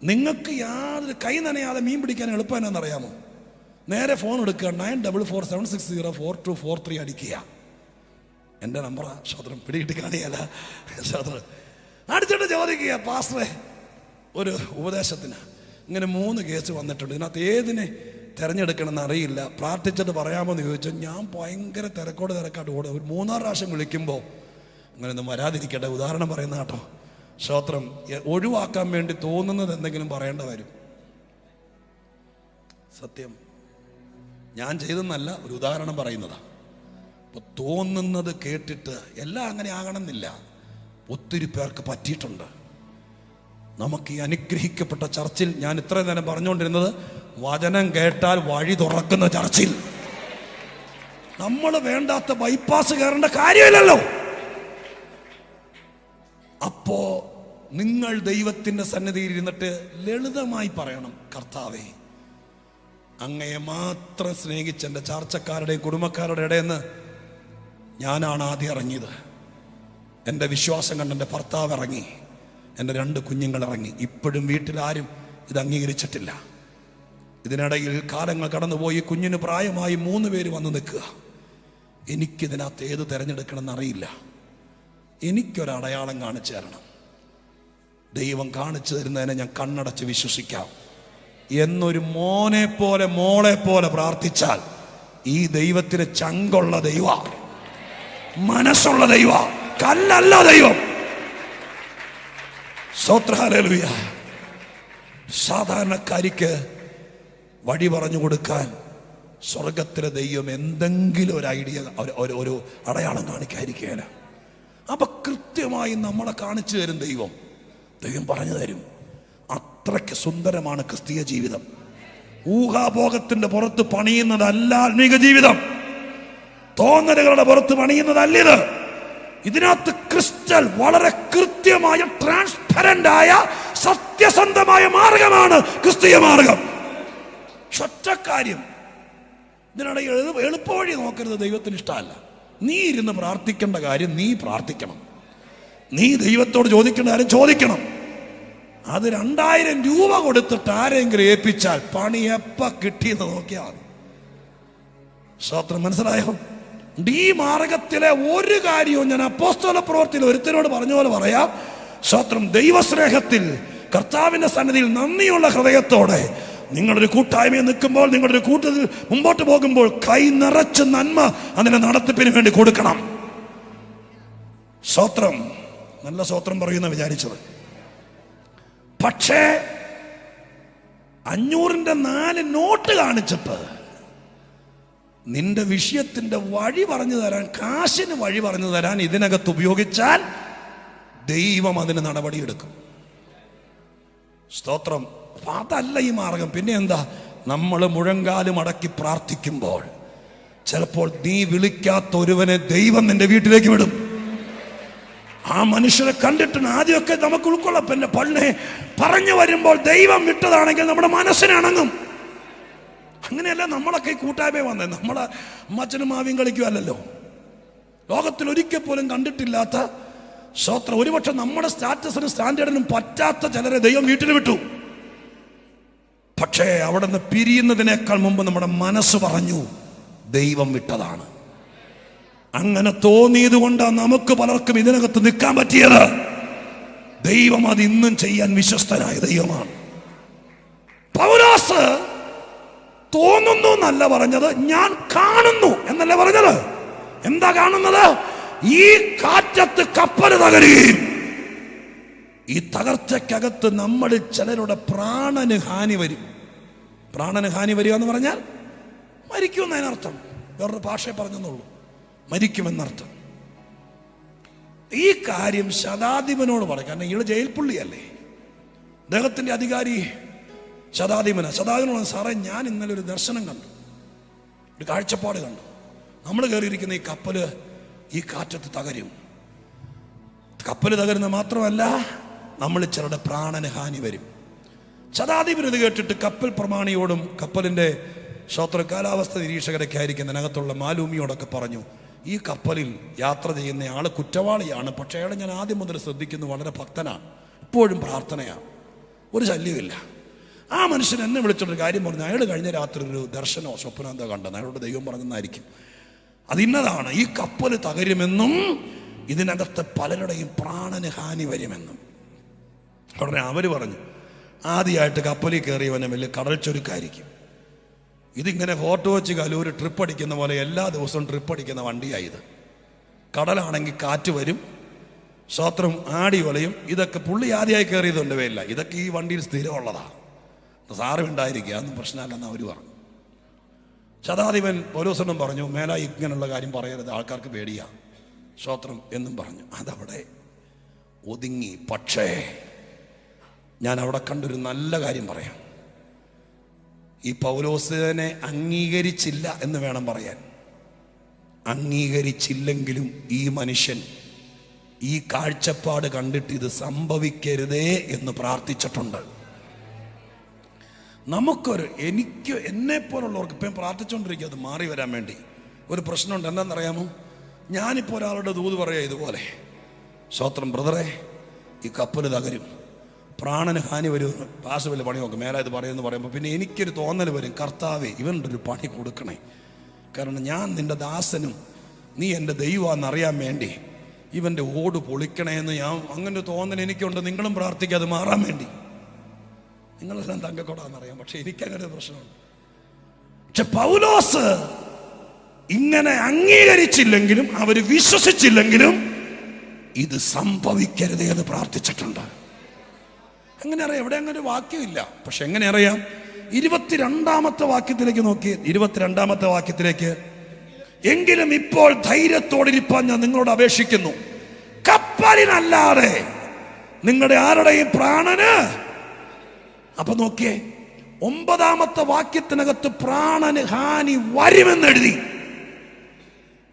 നിങ്ങൾക്ക് യാതൊരു കൈ നനയാതെ മീൻ പിടിക്കാൻ എളുപ്പം എന്നറിയാമോ? നേരെ ഫോൺ എടുക്കുക, 9447604243 അടിക്കുക. എൻ്റെ നമ്പറാ. സ്തോത്രം. പിടികിട്ടി കാണിയല്ല. സ്തോത്രം. അടിച്ചിട്ട് ചോദിക്കുക, പാസ്റ്ററെ ഒരു ഉപദേശത്തിന് ഇങ്ങനെ 3 കേസ് വന്നിട്ടുണ്ട്, ഇതിനകത്ത് ഏതിനെ തിരഞ്ഞെടുക്കണമെന്ന് അറിയില്ല, പ്രാർത്ഥിച്ചിട്ട് പറയാമോ എന്ന് ചോദിച്ചാൽ ഞാൻ ഭയങ്കര തിരക്കാട്ട് ഓടും. ഒരു 3-6 പ്രാവശ്യം വിളിക്കുമ്പോൾ അങ്ങനെ ഒന്നും വരാതിരിക്കട്ടെ, ഉദാഹരണം പറയുന്ന കേട്ടോ. സ്തോത്രം. ഒഴിവാക്കാൻ വേണ്ടി തോന്നുന്നത് എന്തെങ്കിലും പറയേണ്ട വരും. സത്യം. ഞാൻ ചെയ്തെന്നല്ല, ഒരു ഉദാഹരണം പറയുന്നതാ. അപ്പൊ തോന്നുന്നത് കേട്ടിട്ട് എല്ലാം അങ്ങനെ ആകണമെന്നില്ല. ഒത്തിരി പേർക്ക് പറ്റിയിട്ടുണ്ട്. നമുക്ക് ഈ അനുഗ്രഹിക്കപ്പെട്ട ചർച്ചിൽ ഞാൻ ഇത്ര നേരം പറഞ്ഞുകൊണ്ടിരുന്നത്, വചനം കേട്ടാൽ വഴി തുറക്കുന്ന ചർച്ചിൽ നമ്മൾ വേണ്ടാത്ത ബൈപ്പാസ് കയറേണ്ട കാര്യമില്ലല്ലോ. അപ്പോ നിങ്ങൾ ദൈവത്തിന്റെ സന്നിധിയിൽ ഇരുന്നിട്ട് ലളിതമായി പറയണം, കർത്താവേ അങ്ങയെ മാത്രം സ്നേഹിച്ച എൻ്റെ ചാർച്ചക്കാരുടെയും കുടുംബക്കാരുടെ ഇടയെന്ന് ഞാനാണ് ആദ്യം ഇറങ്ങിയത്. എൻ്റെ വിശ്വാസം കണ്ട് എൻ്റെ ഭർത്താവ് ഇറങ്ങി, എൻ്റെ 2 കുഞ്ഞുങ്ങൾ ഇറങ്ങി. ഇപ്പോഴും വീട്ടിലാരും ഇത് അംഗീകരിച്ചിട്ടില്ല. ഇതിനിടയിൽ കാലങ്ങൾ കടന്നുപോയി, കുഞ്ഞിന് പ്രായമായി 3 പേര് വന്ന് നിൽക്കുക. എനിക്കിതിനകത്ത് ഏത് തിരഞ്ഞെടുക്കണമെന്ന് അറിയില്ല, എനിക്കൊരടയാളം കാണിച്ചു തരണം. ദൈവം കാണിച്ചു തരുന്നതിനെ ഞാൻ കണ്ണടച്ച് വിശ്വസിക്കാം എന്നൊരു മോനെ പോലെ മോളെ പോലെ പ്രാർത്ഥിച്ചാൽ ഈ ദൈവത്തിന് ചങ്കുള്ള ദൈവ, മനസ്സുള്ള ദൈവ, കല്ലല്ല ദൈവം. സ്തോത്രം. ഹല്ലേലൂയ. സാധാരണക്കാരിക്ക് വഴി പറഞ്ഞു കൊടുക്കാൻ സ്വർഗത്തിലെ ദൈവം എന്തെങ്കിലും ഒരു ഐഡിയ, ഒരു അടയാളം കാണിക്കാതിരിക്കുകയില്ല. അപ്പൊ കൃത്യമായി നമ്മളെ കാണിച്ചു തരും ദൈവം പറഞ്ഞു തരും. അത്രയ്ക്ക് സുന്ദരമാണ് ക്രിസ്തീയ ജീവിതം. ഊഹാഭോഗത്തിന്റെ പുറത്ത് പണിയുന്നതല്ല ആത്മീക ജീവിതം. തോന്നലുകളുടെ പുറത്ത് പണിയുന്നതല്ല ഇത്. ഇതിനകത്ത് ക്രിസ്റ്റൽ വളരെ കൃത്യമായ ട്രാൻസ്പെറന്റ് ആയ സത്യസന്ധമായ മാർഗമാണ് ക്രിസ്തീയ മാർഗം. ഒറ്റക്കാര്യം, ഇതിനിടയിൽ എളുപ്പവഴി നോക്കരുത്. ദൈവത്തിന് ഇഷ്ടമല്ല. നീ ഇരുന്ന് പ്രാർത്ഥിക്കേണ്ട കാര്യം നീ പ്രാർത്ഥിക്കണം. നീ ദൈവത്തോട് ചോദിക്കേണ്ട കാര്യം ചോദിക്കണം. അത് 2000 രൂപ കൊടുത്തിട്ട് ആരെങ്കിലും ഏൽപ്പിച്ചാൽ പണി എപ്പ കിട്ടിയെന്ന് നോക്കിയാൽ മതി. സ്തോത്രം. മനസ്സിലായോ? ഈ മാർഗത്തിലെ ഒരു കാര്യവും ഞാൻ അപ്പോസ്തല പ്രവൃത്തിയിൽ ഒരുത്തരോട് പറഞ്ഞ പോലെ പറയാം. സ്തോത്രം. ദൈവസ്നേഹത്തിൽ കർത്താവിന്റെ സന്നിധിയിൽ നന്ദിയുള്ള ഹൃദയത്തോടെ നിങ്ങളൊരു കൂട്ടായ്മയിൽ നിൽക്കുമ്പോൾ, നിങ്ങളൊരു കൂട്ടത്തിൽ മുമ്പോട്ട് പോകുമ്പോൾ കൈ നിറച്ച് നന്മ അതിന്റെ നടത്തിപ്പിന് വേണ്ടി കൊടുക്കണം. സ്തോത്രം. നല്ല സ്തോത്രം പറയുന്ന വിചാരിച്ചത്. പക്ഷേ 500ന്റെ 4 നോട്ട് കാണിച്ചിട്ട് നിന്റെ വിഷയത്തിന്റെ വഴി പറഞ്ഞു തരാൻ, കാശിന് വഴി പറഞ്ഞു തരാൻ ഇതിനകത്ത് ഉപയോഗിച്ചാൽ ദൈവം അതിന് നടപടിയെടുക്കും. സ്തോത്രം. അതല്ല ഈ മാർഗം. പിന്നെ എന്താ? നമ്മൾ മുഴങ്കാലും അടക്കി പ്രാർത്ഥിക്കുമ്പോൾ ചിലപ്പോൾ നീ വിളിക്കാത്ത ഒരുവനെ ദൈവം നിന്റെ വീട്ടിലേക്ക് വിടും. ആ മനുഷ്യരെ കണ്ടിട്ട് ആദ്യമൊക്കെ നമുക്ക് ഉൾക്കൊള്ളാം. പിന്നെ പള്ളി പറഞ്ഞു വരുമ്പോൾ ദൈവം വിട്ടതാണെങ്കിൽ നമ്മുടെ മനസ്സിനണങ്ങും. അങ്ങനെയല്ല നമ്മളൊക്കെ ഈ കൂട്ടായ്മ വന്നത്. നമ്മളെ അമ്മച്ചനും മാവിയും കളിക്കുമല്ലോ. ലോകത്തിൽ ഒരിക്കൽ പോലും കണ്ടിട്ടില്ലാത്ത സ്വത്രം, ഒരുപക്ഷെ നമ്മുടെ സ്റ്റാറ്റസിനും സ്റ്റാൻഡേർഡിനും പറ്റാത്ത ചിലരെ ദൈവം വീട്ടിൽ വിട്ടു. പക്ഷേ അവിടെ നിന്ന് പിരിയുന്നതിനേക്കാൾ മുമ്പ് നമ്മുടെ മനസ്സ് പറഞ്ഞു ദൈവം വിട്ടതാണ്. അങ്ങനെ തോന്നിയത് കൊണ്ടാണ് നമുക്ക് പലർക്കും ഇതിനകത്ത് നിൽക്കാൻ പറ്റിയത്. ദൈവം അത് ഇന്നും ചെയ്യാൻ വിശ്വസ്തനായ ദൈവമാണ്. പൗലോസ് തോന്നുന്നു എന്നല്ല പറഞ്ഞത്, ഞാൻ കാണുന്നു എന്നല്ല പറഞ്ഞത്. എന്താ കാണുന്നത്? ഈ കാറ്റത്ത് കപ്പൽ തകരുകയും ഈ തകർച്ചക്കകത്ത് നമ്മളിൽ ചിലരുടെ പ്രാണന് ഹാനി വരും. പ്രാണന് ഹാനി വരിക എന്ന് പറഞ്ഞാൽ മരിക്കുമെന്നതിനർത്ഥം. വേറൊരു ഭാഷയെ പറഞ്ഞെന്നുള്ളൂ, മരിക്കുമെന്നർത്ഥം. ഈ കാര്യം ശതാധിപനോട് പറയും. കാരണം ഇയാൾ ജയിൽ പുള്ളിയല്ലേ, അദ്ദേഹത്തിന്റെ അധികാരി ശതാധിപനോട്, സാറേ ഞാൻ ഇന്നലെ ഒരു ദർശനം കണ്ടു, ഒരു കാഴ്ചപ്പാട് കണ്ടു. നമ്മൾ കയറിയിരിക്കുന്ന ഈ കപ്പല് ഈ കാറ്റത്ത് തകരും. കപ്പല് തകരുന്ന മാത്രമല്ല, നമ്മൾ ചിലരുടെ പ്രാണന് ഹാനി വരും. ശതാധിപൻ ഇത് കേട്ടിട്ട് കപ്പൽ പ്രമാണിയോടും കപ്പലിന്റെ കാലാവസ്ഥ നിരീക്ഷകരൊക്കെ ആയിരിക്കുന്നതിനകത്തുള്ള മാലൂമിയോടൊക്കെ പറഞ്ഞു, ഈ കപ്പലിൽ യാത്ര ചെയ്യുന്ന ആള് കുറ്റവാളിയാണ്, പക്ഷേ അയാളെ ഞാൻ ആദ്യം മുതൽ ശ്രദ്ധിക്കുന്നു, വളരെ ഭക്തനാണ്, ഇപ്പോഴും പ്രാർത്ഥനയാണ്, ഒരു ശല്യമില്ല. ആ മനുഷ്യൻ എന്നെ വിളിച്ചൊരു കാര്യം പറഞ്ഞു, അയാൾ കഴിഞ്ഞ രാത്രി ഒരു ദർശനമോ സ്വപ്നം എന്താ കണ്ടെന്ന് അയാളോട് ദൈവം പറഞ്ഞെന്നായിരിക്കും. അതിന്നതാണ്, ഈ കപ്പൽ തകരുമെന്നും ഇതിനകത്ത് പലരുടെയും പ്രാണന് ഹാനി വരുമെന്നും. ഉടനെ അവര് പറഞ്ഞു, ആദ്യമായിട്ട് കപ്പലിൽ കയറിയവനെ വലിയ കടൽ ചൊരുക്കായിരിക്കും. ഇതിങ്ങനെ ഫോട്ടോ വെച്ച് കലൂര് ട്രിപ്പ് അടിക്കുന്ന പോലെ എല്ലാ ദിവസവും ട്രിപ്പ് അടിക്കുന്ന വണ്ടിയായത്. കടലാണെങ്കിൽ കാറ്റ് വരും, സ്വത്രം ആടി ഒലയും. ഇതൊക്കെ പുള്ളി ആദ്യമായി കയറിയതുകൊണ്ട് വേല, ഇതൊക്കെ ഈ വണ്ടിയിൽ സ്ഥിരമുള്ളതാണ്, സാരമുണ്ടായിരിക്കുക, അതൊന്നും പ്രശ്നമല്ലെന്ന് അവർ പറഞ്ഞു. ശതാധിപൻ പൗലോസിനും പറഞ്ഞു, മേല ഇങ്ങനെയുള്ള കാര്യം പറയരുത്, ആൾക്കാർക്ക് പേടിയാ, സ്വത്രം എന്നും പറഞ്ഞു. അതവിടെ ഒതുങ്ങി. പക്ഷേ ഞാൻ അവിടെ കണ്ടൊരു നല്ല കാര്യം പറയാം. ഈ പൗലോസിനെ അംഗീകരിച്ചില്ല എന്ന് വേണം പറയാൻ. അംഗീകരിച്ചില്ലെങ്കിലും ഈ മനുഷ്യൻ ഈ കാഴ്ചപ്പാട് കണ്ടിട്ട് ഇത് സംഭവിക്കരുതേ എന്ന് പ്രാർത്ഥിച്ചിട്ടുണ്ട്. എനിക്ക് എന്നെപ്പോലുള്ളവർക്ക് ഇപ്പം പ്രാർത്ഥിച്ചുകൊണ്ടിരിക്കുക അത് മാറി വരാൻ വേണ്ടി. ഒരു പ്രശ്നമുണ്ട്, എന്താണെന്നറിയാമോ? ഞാനിപ്പോൾ ഒരാളുടെ ദൂത് പറയാം ഇതുപോലെ, സ്വത്രം ബ്രദറെ ഈ കപ്പൽ തകരും, പ്രാണന് ഹാനി വരും, പാസ് വല്ല പണി നോക്കും, മേലെ ഇത് പറയുമെന്ന് പറയുമ്പോൾ പിന്നെ എനിക്കൊരു തോന്നൽ വരും, കർത്താവേ ഇവൻ്റെ ഒരു പണി കൊടുക്കണേ, കാരണം ഞാൻ നിൻ്റെ ദാസനും നീ എൻ്റെ ദൈവമാണെന്നറിയാൻ വേണ്ടി ഇവൻ്റെ ഓട് പൊളിക്കണേന്ന് അങ്ങനെ തോന്നൽ എനിക്കുണ്ട്. നിങ്ങളും പ്രാർത്ഥിക്കുക അത് മാറാൻ വേണ്ടി. നിങ്ങളെല്ലാം തങ്കക്കൊടാന്നറിയാം, പക്ഷെ എനിക്കങ്ങനെ ഒരു പ്രശ്നമുണ്ട്. പക്ഷെ പൗലോസ് ഇങ്ങനെ അംഗീകരിച്ചില്ലെങ്കിലും അവര് വിശ്വസിച്ചില്ലെങ്കിലും ഇത് സംഭവിക്കരുത് എന്ന് പ്രാർത്ഥിച്ചിട്ടുണ്ട്. എങ്ങനെ അറിയാം? എവിടെ അങ്ങനെ ഒരു വാക്യമില്ല. പക്ഷെ എങ്ങനെ അറിയാം? 22-ാമത്തെ വാക്യത്തിലേക്ക് നോക്കി. 22-ാമത്തെ വാക്യത്തിലേക്ക്, എങ്കിലും ഇപ്പോൾ ധൈര്യത്തോടിരിപ്പാൻ ഞാൻ നിങ്ങളോട് അപേക്ഷിക്കുന്നു, കപ്പലിനല്ലാതെ നിങ്ങളുടെ ആരുടെയും പ്രാണന്. അപ്പൊ നോക്കിയേ, 9-ാമത്തെ വാക്യത്തിനകത്ത് പ്രാണന് ഹാനി വരുമെന്നെഴുതി.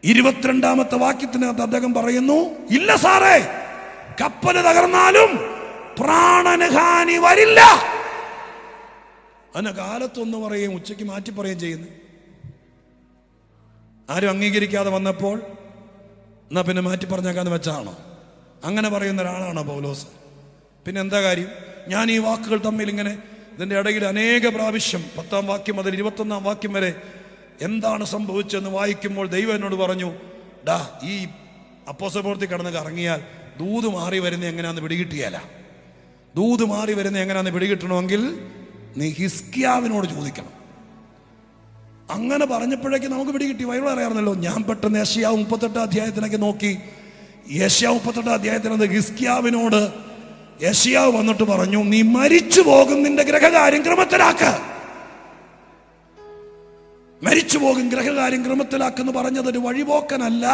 22-ാമത്തെ വാക്യത്തിനകത്ത് അദ്ദേഹം പറയുന്നു, ഇല്ല സാറേ, കപ്പല് തകർന്നാലും പ്രാണന് ഹാനി വരില്ല. അതിനെ കാലത്തൊന്ന് പറയും, ഉച്ചയ്ക്ക് മാറ്റി പറയുകയും ചെയ്യുന്നു. ആരും അംഗീകരിക്കാതെ വന്നപ്പോൾ എന്നാ പിന്നെ മാറ്റി പറഞ്ഞേക്കാന്ന് വെച്ചാണോ? അങ്ങനെ പറയുന്ന ഒരാളാണോ പൗലോസ്? പിന്നെ എന്താ കാര്യം? ഞാൻ ഈ വാക്കുകൾ തമ്മിൽ ഇങ്ങനെ ഇതിൻ്റെ ഇടയിൽ അനേക പ്രാവശ്യം 10-ാം വാക്യം മുതൽ 21-ാം വാക്യം വരെ എന്താണ് സംഭവിച്ചതെന്ന് വായിക്കുമ്പോൾ ദൈവം എന്നോട് പറഞ്ഞു, ഡാ ഈ അപ്പോസ്തലപ്രവൃത്തി കടന്ന് കറങ്ങിയാൽ ദൂത് മാറി വരുന്നത് എങ്ങനെയാന്ന് പിടികിട്ടിയാല. ദൂത് മാറി വരുന്നത് എങ്ങനെയാന്ന് പിടികിട്ടണമെങ്കിൽ നീ ഹിസ്കിയാവിനോട് ചോദിക്കണം. അങ്ങനെ പറഞ്ഞപ്പോഴേക്കും നമുക്ക് പിടികിട്ടി. ബൈബിൾ അറിയാറുന്നല്ലോ. ഞാൻ പെട്ടെന്ന് യെശയ്യാവ് 38-ാം അധ്യായത്തിനൊക്കെ നോക്കി. യെശയ്യാവ് 38-ാം അധ്യായത്തിനകത്ത് ഹിസ്കിയാവിനോട് യെശയ്യാവ് വന്നിട്ട് പറഞ്ഞു, നീ മരിച്ചു പോകും, നിന്റെ ഗ്രഹകാര്യം ക്രമത്തിലാക്ക. മരിച്ചു പോകും, ഗ്രഹകാര്യം ക്രമത്തിലാക്കെന്ന് പറഞ്ഞത് ഒരു വഴിപോക്കനല്ല,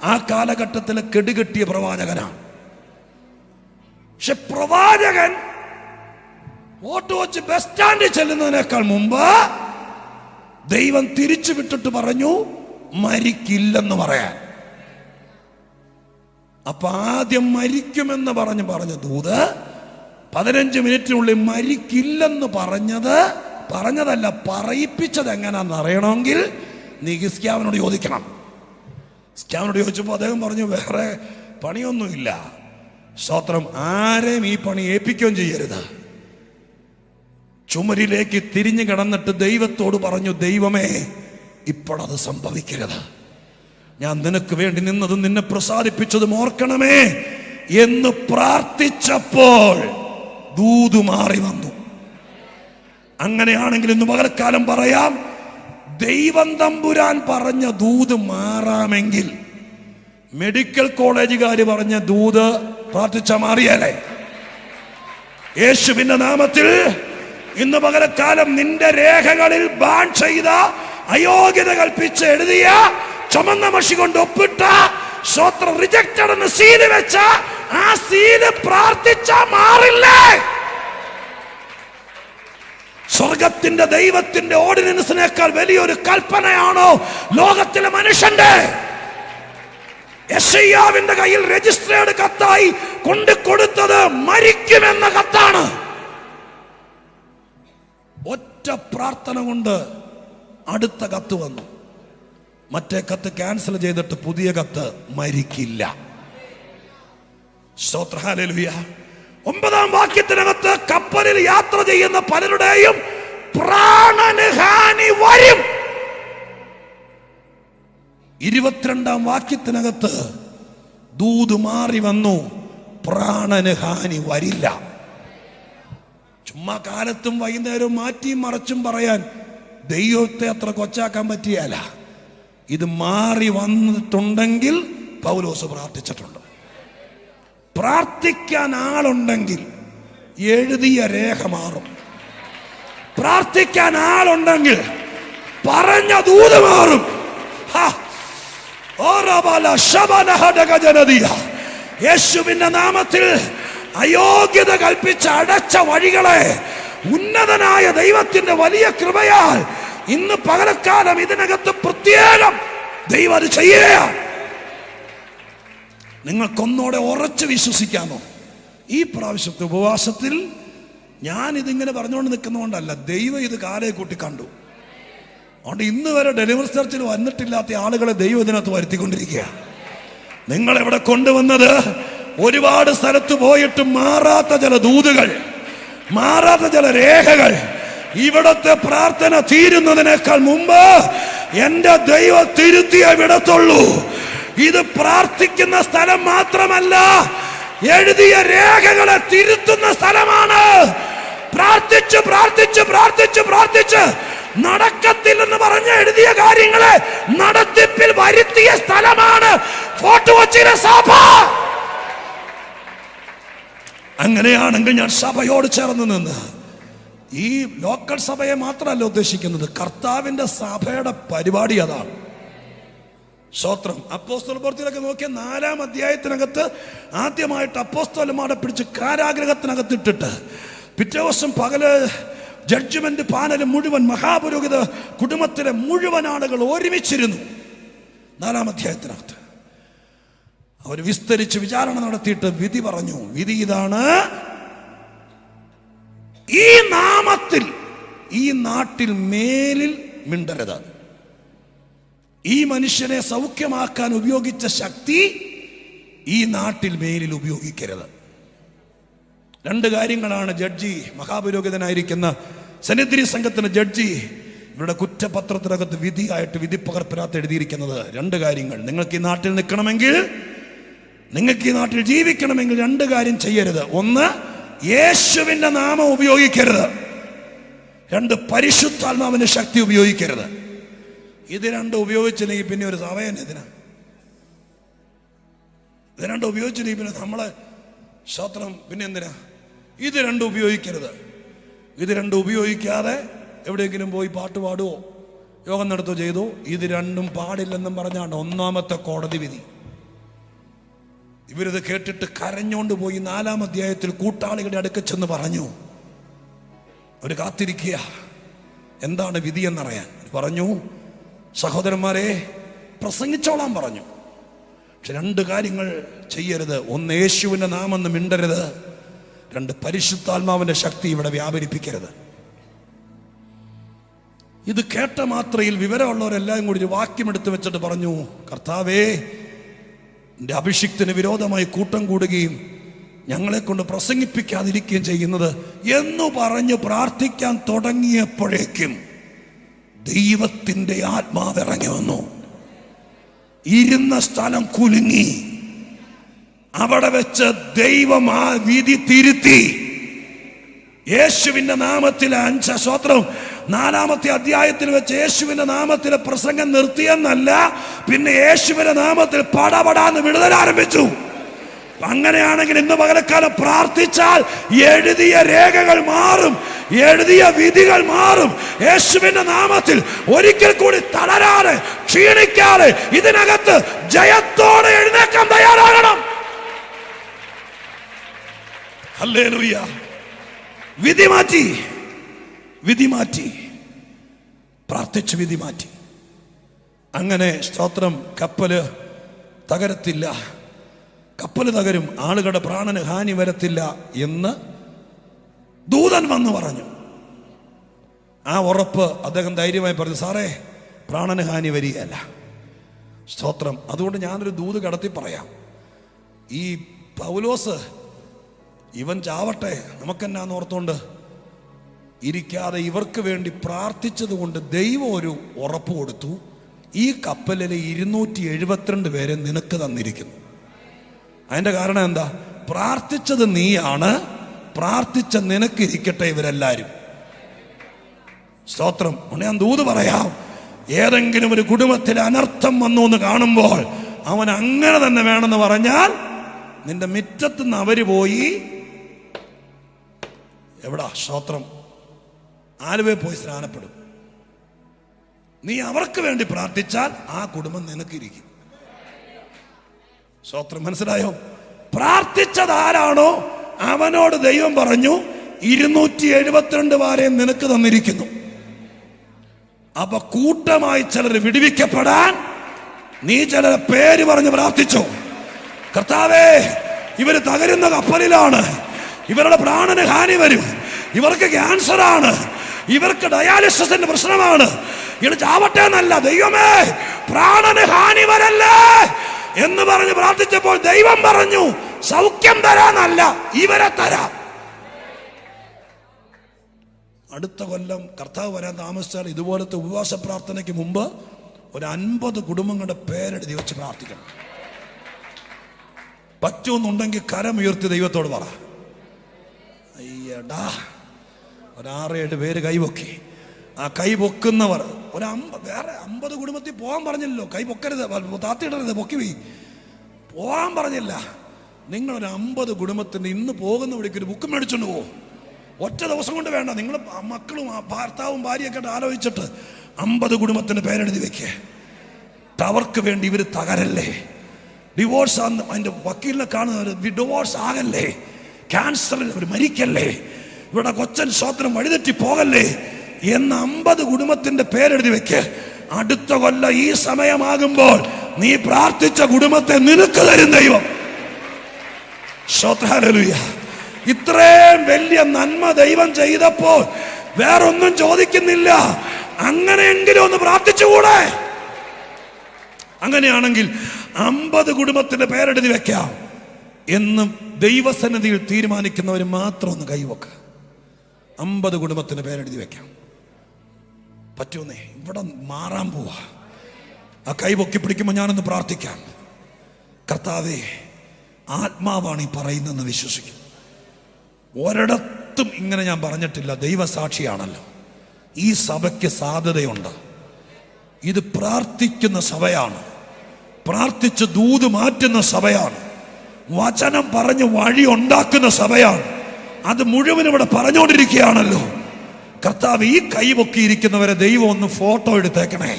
ആ കാലഘട്ടത്തിലെ കെടുകെട്ടിയ പ്രവാചകനാണ്. പക്ഷെ പ്രവാചകൻ ഓട്ടോ വെച്ച് ബസ് സ്റ്റാൻഡിൽ ചെല്ലുന്നതിനേക്കാൾ മുമ്പ് ദൈവം തിരിച്ചു വിട്ടിട്ട് പറഞ്ഞു, മരിക്കില്ലെന്ന് പറയാൻ. അപ്പൊ ആദ്യം മരിക്കുമെന്ന് പറഞ്ഞ ദൂത് 15 മിനിറ്റിനുള്ളിൽ മരിക്കില്ലെന്ന് പറഞ്ഞതല്ല, പറയിപ്പിച്ചത് എങ്ങനെയാണെന്ന് അറിയണമെങ്കിൽ നീ ഹിസ്കിയാവിനോട് ചോദിക്കണം. ഹിസ്കിയാവിനോട് ചോദിച്ചപ്പോൾ അദ്ദേഹം പറഞ്ഞു, വേറെ പണിയൊന്നുമില്ല, സ്തോത്രം, ആരെയും ഈ പണി ഏൽപ്പിക്കുകയും ചെയ്യരുത്. ചുമരിലേക്ക് തിരിഞ്ഞു കിടന്നിട്ട് ദൈവത്തോട് പറഞ്ഞു, ദൈവമേ, ഇപ്പോഴത് സംഭവിക്കരുത്, ഞാൻ നിനക്ക് വേണ്ടി നിന്നതും നിന്നെ പ്രസാദിപ്പിച്ചതും ഓർക്കണമേ എന്ന് പ്രാർത്ഥിച്ചപ്പോൾ ദൂത് മാറി വന്നു. അങ്ങനെയാണെങ്കിൽ ഇന്ന് പകൽക്കാലം പറയാം, ദൈവം തമ്പുരാൻ പറഞ്ഞ ദൂത് മാറാമെങ്കിൽ മെഡിക്കൽ കോളേജുകാർ പറഞ്ഞ ദൂത് പ്രാർത്ഥിച്ച മാറിയാലേ? യേശുവിന്റെ നാമത്തിൽ ഇന്ന് പകൽക്കാലം നിന്റെ രേഖകളിൽ ബാൻ ചെയ്ത, അയോഗ്യത കൽപ്പിച്ച് എഴുതിയ, ചുമന്ന മഷി കൊണ്ട് ഒപ്പിട്ട, സ്വത്രം റിജക്റ്റഡ് എന്ന് സീല് വെച്ച ആ സീല് പ്രാർത്ഥിച്ച മാറില്ലേ? സ്വർഗത്തിന്റെ ദൈവത്തിന്റെ ഓർഡിനൻസിനേക്കാൾ വലിയൊരു കൽപ്പനയാണോ ലോകത്തിലെ മനുഷ്യന്റെ? യെശയ്യാവിന്റെ കയ്യിൽ രജിസ്റ്റേർഡ് കത്തായി കൊണ്ട് കൊടുത്തത് മരിക്കുമെന്ന കത്താണ്. ഒറ്റ പ്രാർത്ഥന കൊണ്ട് അടുത്ത കത്ത് വന്നു. മറ്റേ കത്ത് ക്യാൻസൽ ചെയ്തിട്ട് പുതിയ കത്ത് മരിക്കില്ല. സ്തോത്രം, ഹല്ലേലൂയ. 9-ാം വാക്യത്തിനകത്ത് കപ്പലിൽ യാത്ര ചെയ്യുന്ന പലരുടെയും പ്രാണന് ഹാനി വരും. 22-ാം വാക്യത്തിനകത്ത് ദൂത് മാറി വന്നു, പ്രാണന് ഹാനി വരില്ല. ചുമ്മാ കാലത്തും വൈകുന്നേരവും മാറ്റിയും മറച്ചും പറയാൻ ദൈവത്തെ അത്ര കൊച്ചാക്കാൻ പറ്റിയല്ല. ഇത് മാറി വന്നിട്ടുണ്ടെങ്കിൽ പൗലോസ് പ്രാർത്ഥിച്ചിട്ടുണ്ട്. പ്രാർത്ഥിക്കാൻ ആളുണ്ടെങ്കിൽ എഴുതിയ രേഖ മാറും. പ്രാർത്ഥിക്കാൻ ആളുണ്ടെങ്കിൽ പറഞ്ഞ ദൂത് മാറും. യേശുവിന്റെ നാമത്തിൽ അയോഗ്യത കൽപ്പിച്ച അടച്ച വഴികളെ ഉന്നതനായ ദൈവത്തിന്റെ വലിയ കൃപയാൽ ഇന്ന് പകൽക്കാലം ഇതിനകത്ത് പ്രത്യേകം ദൈവം അത് ചെയ്യുകയാണ്. നിങ്ങൾക്കൊന്നോടെ ഉറച്ചു വിശ്വസിക്കാമോ? ഈ പ്രാവശ്യത്തെ ഉപവാസത്തിൽ ഞാൻ ഇതിങ്ങനെ പറഞ്ഞുകൊണ്ട് നിൽക്കുന്നതുകൊണ്ടല്ല, ദൈവം ഇത് കാലയെ കൂട്ടി കണ്ടു. അതുകൊണ്ട് ഇന്ന് വരെ ഡെലിവറി ചർച്ചിൽ വന്നിട്ടില്ലാത്ത ആളുകളെ ദൈവം ഇതിനകത്ത് വരുത്തിക്കൊണ്ടിരിക്കുക. നിങ്ങളെവിടെ കൊണ്ടുവന്നത് ഒരുപാട് സ്ഥലത്ത് പോയിട്ട് മാറാത്ത ചില ദൂതുകൾ, മാറാത്ത ചില രേഖകൾ. ഇവിടത്തെ പ്രാർത്ഥന തീരുന്നതിനേക്കാൾ മുമ്പ് എന്റെ ദൈവം തിരുത്തിയേ വിടത്തുള്ളൂ. ഇത് പ്രാർത്ഥിക്കുന്ന സ്ഥലം മാത്രമല്ല, എഴുതിയ രേഖകളെ തിരുത്തുന്ന സ്ഥലമാണ്. പ്രാർത്ഥിച്ച് പ്രാർത്ഥിച്ച് പ്രാർത്ഥിച്ച് പ്രാർത്ഥിച്ച് നടക്കത്തില്ലെന്ന് പറഞ്ഞ് എഴുതിയ കാര്യങ്ങളെ നടത്തിപ്പിൽ വരുത്തിയ സ്ഥലമാണ് ഫോർട്ട് കൊച്ചിയിലെ സഭ. അങ്ങനെയാണെങ്കിൽ ഞാൻ സഭയോട് ചേർന്ന് നിന്ന്, ഈ ലോക്കൽ സഭയെ മാത്രമല്ല ഉദ്ദേശിക്കുന്നത്, കർത്താവിന്റെ സഭയുടെ പരിപാടി അതാണ്. സ്തോത്രം. അപ്പോസ്തല പ്രവൃത്തിയിലൊക്കെ നോക്കിയ 4-ാം അധ്യായത്തിനകത്ത് ആദ്യമായിട്ട് അപ്പോസ്തലന്മാരെ പിടിച്ച് കാരാഗ്രഹത്തിനകത്ത് ഇട്ടിട്ട് പിറ്റേ ദിവസം പകല് ജഡ്ജ്മെന്റ് പാനൽ മുഴുവൻ മഹാപുരോഹിത കുടുംബത്തിലെ മുഴുവൻ ആളുകൾ ഒരുമിച്ചിരുന്നു. 4-ാം അധ്യായത്തിനകത്ത് അവർ വിസ്തരിച്ച് വിചാരണ നടത്തിയിട്ട് വിധി പറഞ്ഞു. വിധി ഇതാണ്: ഈ നാമത്തിൽ ഈ നാട്ടിൽ മേലിൽ മിണ്ടരുത്. ഈ മനുഷ്യനെ സൗഖ്യമാക്കാൻ ഉപയോഗിച്ച ശക്തി ഈ നാട്ടിൽ മേലിൽ ഉപയോഗിക്കരുത്. 2 കാര്യങ്ങളാണ് ജഡ്ജി, മഹാപുരോഹിതനായിരിക്കുന്ന സെനദ്രി സംഘത്തിന് ജഡ്ജി ഇവരുടെ കുറ്റപത്രത്തിനകത്ത് വിധിയായിട്ട് വിധിപ്പകർപ്പിനകത്ത് എഴുതിയിരിക്കുന്നത്. 2 കാര്യങ്ങൾ. നിങ്ങൾക്ക് ഈ നാട്ടിൽ നിൽക്കണമെങ്കിൽ, നിങ്ങൾക്ക് ഈ നാട്ടിൽ ജീവിക്കണമെങ്കിൽ 2 കാര്യം ചെയ്യരുത്. 1, യേശുവിന്റെ നാമം ഉപയോഗിക്കരുത്. 2, പരിശുദ്ധാത്മാവിന്റെ ശക്തി ഉപയോഗിക്കരുത്. ഇത് 2 ഉപയോഗിച്ചില്ലെങ്കിൽ പിന്നെ ഒരു സഭയൻ ഇതിനാ. ഇത് 2 ഉപയോഗിച്ചില്ലെങ്കിൽ പിന്നെ നമ്മളെ സ്തോത്രം പിന്നെ എന്തിനാ? ഇത് 2 ഉപയോഗിക്കരുത്. ഇത് 2 ഉപയോഗിക്കാതെ എവിടെയെങ്കിലും പോയി പാട്ട് പാടുവോ യോഗം നടത്തുകയോ ചെയ്തു, ഇത് 2 പാടില്ലെന്നും പറഞ്ഞാണ് 1-ാമത്തെ കോടതി വിധി. ഇവരിത് കേട്ടിട്ട് കരഞ്ഞോണ്ട് പോയി 4-ാം അധ്യായത്തിൽ കൂട്ടാളികളുടെ അടുക്ക ചെന്ന് പറഞ്ഞു. ഒരു കാത്തിരിക്കുക, എന്താണ് വിധി എന്നറിയാൻ. പറഞ്ഞു, സഹോദരന്മാരെ, പ്രസംഗിച്ചോളാൻ പറഞ്ഞു. പക്ഷെ 2 കാര്യങ്ങൾ ചെയ്യരുത്. ഒന്ന്, യേശുവിൻ്റെ നാമെന്ന് മിണ്ടരുത്. 2, പരിശുദ്ധാത്മാവിൻ്റെ ശക്തി ഇവിടെ വ്യാപരിപ്പിക്കരുത്. ഇത് കേട്ട മാത്രയിൽ വിവരമുള്ളവരെല്ലാം കൂടി ഒരു വാക്യം എടുത്തു വെച്ചിട്ട് പറഞ്ഞു, കർത്താവേ, എൻ്റെ അഭിഷിക്തന് വിരോധമായി കൂട്ടം കൂടുകയും ഞങ്ങളെ കൊണ്ട് പ്രസംഗിപ്പിക്കാതിരിക്കുകയും ചെയ്യുന്നത് എന്ന് പറഞ്ഞ് പ്രാർത്ഥിക്കാൻ തുടങ്ങിയപ്പോഴേക്കും ദൈവത്തിൻ്റെ ആത്മാവ് ഇറങ്ങി വന്നു. ഇരുന്ന സ്ഥലം കുലുങ്ങി. അവിടെ വെച്ച് ദൈവം ആ വിധി തിരുത്തി. യേശുവിന്റെ നാമത്തിൽ 5 സ്വത്രം 4-ാമത്തെ അധ്യായത്തിൽ വെച്ച് യേശുവിന്റെ നാമത്തിലെ പ്രസംഗം നിർത്തിയെന്നല്ല, പിന്നെ യേശുവിന്റെ നാമത്തിൽ പടപടാന്ന് വിടുതൽ ആരംഭിച്ചു. അങ്ങനെയാണെങ്കിൽ ഇന്ന് പകരക്കാലം പ്രാർത്ഥിച്ചാൽ എഴുതിയ രേഖകൾ മാറും, എഴുതിയ വിധികൾ മാറും. യേശുവിന്റെ നാമത്തിൽ ഒരിക്കൽ കൂടി തളരാതെ ക്ഷീണിക്കാതെ ഇതിനകത്ത് ജയത്തോടെ എഴുന്നേക്കാൻ തയ്യാറാകണം. ഹല്ലേലൂയ. വിധി മാറ്റി, വിധി മാറ്റി, പ്രാർത്ഥിച്ച് വിധി മാറ്റി. അങ്ങനെ സ്തോത്രം, കപ്പല് തകരത്തില്ല, കപ്പല് തകരും, ആളുകളുടെ പ്രാണന് ഹാനി വരത്തില്ല എന്ന് ദൂതൻ വന്ന് പറഞ്ഞു. ആ ഉറപ്പ് അദ്ദേഹം ധൈര്യമായി പറഞ്ഞു, സാറേ, പ്രാണന് ഹാനി വരികയല്ല. സ്തോത്രം. അതുകൊണ്ട് ഞാനൊരു ദൂത് കടത്തി പറയാം. ഈ പൗലോസ് ഇവൻ ചാവട്ടെ, നമുക്കെന്നാന്ന് ഓർത്തുകൊണ്ട് ഇരിക്കാതെ ഇവർക്ക് വേണ്ടി പ്രാർത്ഥിച്ചത് കൊണ്ട് ദൈവം ഒരു ഉറപ്പ് കൊടുത്തു. ഈ കപ്പലിലെ 272 പേരെ നിനക്ക് തന്നിരിക്കുന്നു. അതിന്റെ കാരണം എന്താ? പ്രാർത്ഥിച്ചത് നീയാണ്, പ്രാർത്ഥിച്ച നിനക്ക് ഇരിക്കട്ടെ ഇവരെല്ലാരും. സ്തോത്രം. ഞാൻ ദൂത് പറയാം, ഏതെങ്കിലും ഒരു കുടുംബത്തിൽ അനർത്ഥം വന്നു എന്ന് കാണുമ്പോൾ അവൻ അങ്ങനെ തന്നെ വേണമെന്ന് പറഞ്ഞാൽ നിന്റെ മുറ്റത്തുനിന്ന് അവര് പോയി എവിടാ? സ്തോത്രം, ആലുവയിൽ പോയി സ്നാനപ്പെടും. നീ അവർക്ക് വേണ്ടി പ്രാർത്ഥിച്ചാൽ ആ കുടുംബം നിനക്കിരിക്കും. സ്തോത്രം. മനസ്സിലായോ? പ്രാർത്ഥിച്ചത് ആരാണോ അവനോട് ദൈവം പറഞ്ഞു 272 പേരെ നിനക്ക് തന്നിരിക്കുന്നു. അപ്പൊ കൂട്ടമായി ചിലർ വിടുവിക്കപ്പെടാൻ നീ ചിലരെ പേര് പറഞ്ഞ് പ്രാർത്ഥിച്ചോ. കർത്താവേ, ഇവര് തകരുന്ന കപ്പലിലാണ്, ഇവരുടെ പ്രാണന് ഹാനി വരും, ഇവർക്ക് ക്യാൻസർ ആണ്, ഇവർക്ക് ഡയാലിസിന്റെ പ്രശ്നമാണ്, ഇത് ചാവട്ടെ എന്നല്ല, ദൈവമേ പ്രാണന് ഹാനി വരല്ലേ എന്ന് പറഞ്ഞ് പ്രാർത്ഥിച്ചപ്പോൾ ദൈവം പറഞ്ഞു, സൗഖ്യം തരാനല്ല, ഇവരെ തരാം. അടുത്ത കൊല്ലം കർത്താവ് വരാൻ താമസിച്ചാൽ ഇതുപോലത്തെ ഉപവാസ പ്രാർത്ഥനയ്ക്ക് മുമ്പ് ഒരു 50 കുടുംബങ്ങളുടെ പേരെഴുതി വെച്ച് പ്രാർത്ഥിക്കണം. പറ്റുമെന്നുണ്ടെങ്കിൽ കരമുയർത്തി ദൈവത്തോട് പറ. അയ്യടാ, ഒരു 6-7 പേര് കൈപൊക്കി. ആ കൈ പൊക്കുന്നവർ വേറെ 50 കുടുംബത്തിൽ പോകാൻ പറഞ്ഞില്ലല്ലോ. കൈ പൊക്കരുത്, താത്തിയിടരുത്, പൊക്കി പോകാൻ പറഞ്ഞില്ല. നിങ്ങളൊരു 50 കുടുംബത്തിന് ഇന്ന് പോകുന്ന വിളിക്കൊരു ബുക്ക് മേടിച്ചോണ്ട് പോകും. ഒറ്റ ദിവസം കൊണ്ട് വേണ്ട. നിങ്ങൾ മക്കളും ഭർത്താവും ഭാര്യയൊക്കെ ആലോചിച്ചിട്ട് 50 കുടുംബത്തിന് പേരെഴുതി വെക്കേ. അവർക്ക് വേണ്ടി ഇവർ തകരല്ലേ, ഡിവോഴ്സ് അതിന്റെ വക്കീലിനെ കാണുന്നവർ ഡിവോഴ്സ് ആകല്ലേ, ക്യാൻസറിൽ അവർ മരിക്കല്ലേ, ഇവിടെ കൊച്ചൻ സ്വത്രം വഴിതെറ്റി പോകല്ലേ എന്ന് 50 കുടുംബത്തിന്റെ പേരെഴുതി വെക്ക്. അടുത്ത കൊല്ലം ഈ സമയമാകുമ്പോൾ നീ പ്രാർത്ഥിച്ച കുടുംബത്തെ നിനക്ക് തരും ദൈവം. ഹല്ലേലൂയ. ഇത്രയും വലിയ നന്മ ദൈവം ചെയ്തപ്പോൾ വേറൊന്നും ചോദിക്കുന്നില്ല. അങ്ങനെയെങ്കിലും ഒന്ന് പ്രാർത്ഥിച്ചുകൂടെ? അങ്ങനെയാണെങ്കിൽ 50 കുടുംബത്തിന്റെ പേരെഴുതി വെക്കാം എന്ന് ദൈവസന്നിധിയിൽ തീരുമാനിക്കുന്നവർ മാത്രം ഒന്ന് കൈവക്ക. 50 കുടുംബത്തിന് പേരെഴുതി വെക്കാം. പറ്റുമെന്നേ? ഇവിടെ മാറാൻ പോവാ. ആ കൈ പൊക്കി പിടിക്കുമ്പോൾ ഞാനൊന്ന് പ്രാർത്ഥിക്കാം. കർത്താവേ, ആത്മാവാണ് ഈ പറയുന്നതെന്ന് വിശ്വസിക്കും. ഒരിടത്തും ഇങ്ങനെ ഞാൻ പറഞ്ഞിട്ടില്ല. ദൈവസാക്ഷിയാണല്ലോ. ഈ സഭയ്ക്ക് സാധ്യതയുണ്ട്. ഇത് പ്രാർത്ഥിക്കുന്ന സഭയാണ്, പ്രാർത്ഥിച്ച് ദൂത് മാറ്റുന്ന സഭയാണ്, വചനം പറഞ്ഞ് വഴി ഉണ്ടാക്കുന്ന സഭയാണ്. അത് മുഴുവനും ഇവിടെ പറഞ്ഞുകൊണ്ടിരിക്കുകയാണല്ലോ. കർത്താവ്, ഈ കൈ പൊക്കിയിരിക്കുന്നവരെ ദൈവം ഒന്ന് ഫോട്ടോ എടുത്തേക്കണേ.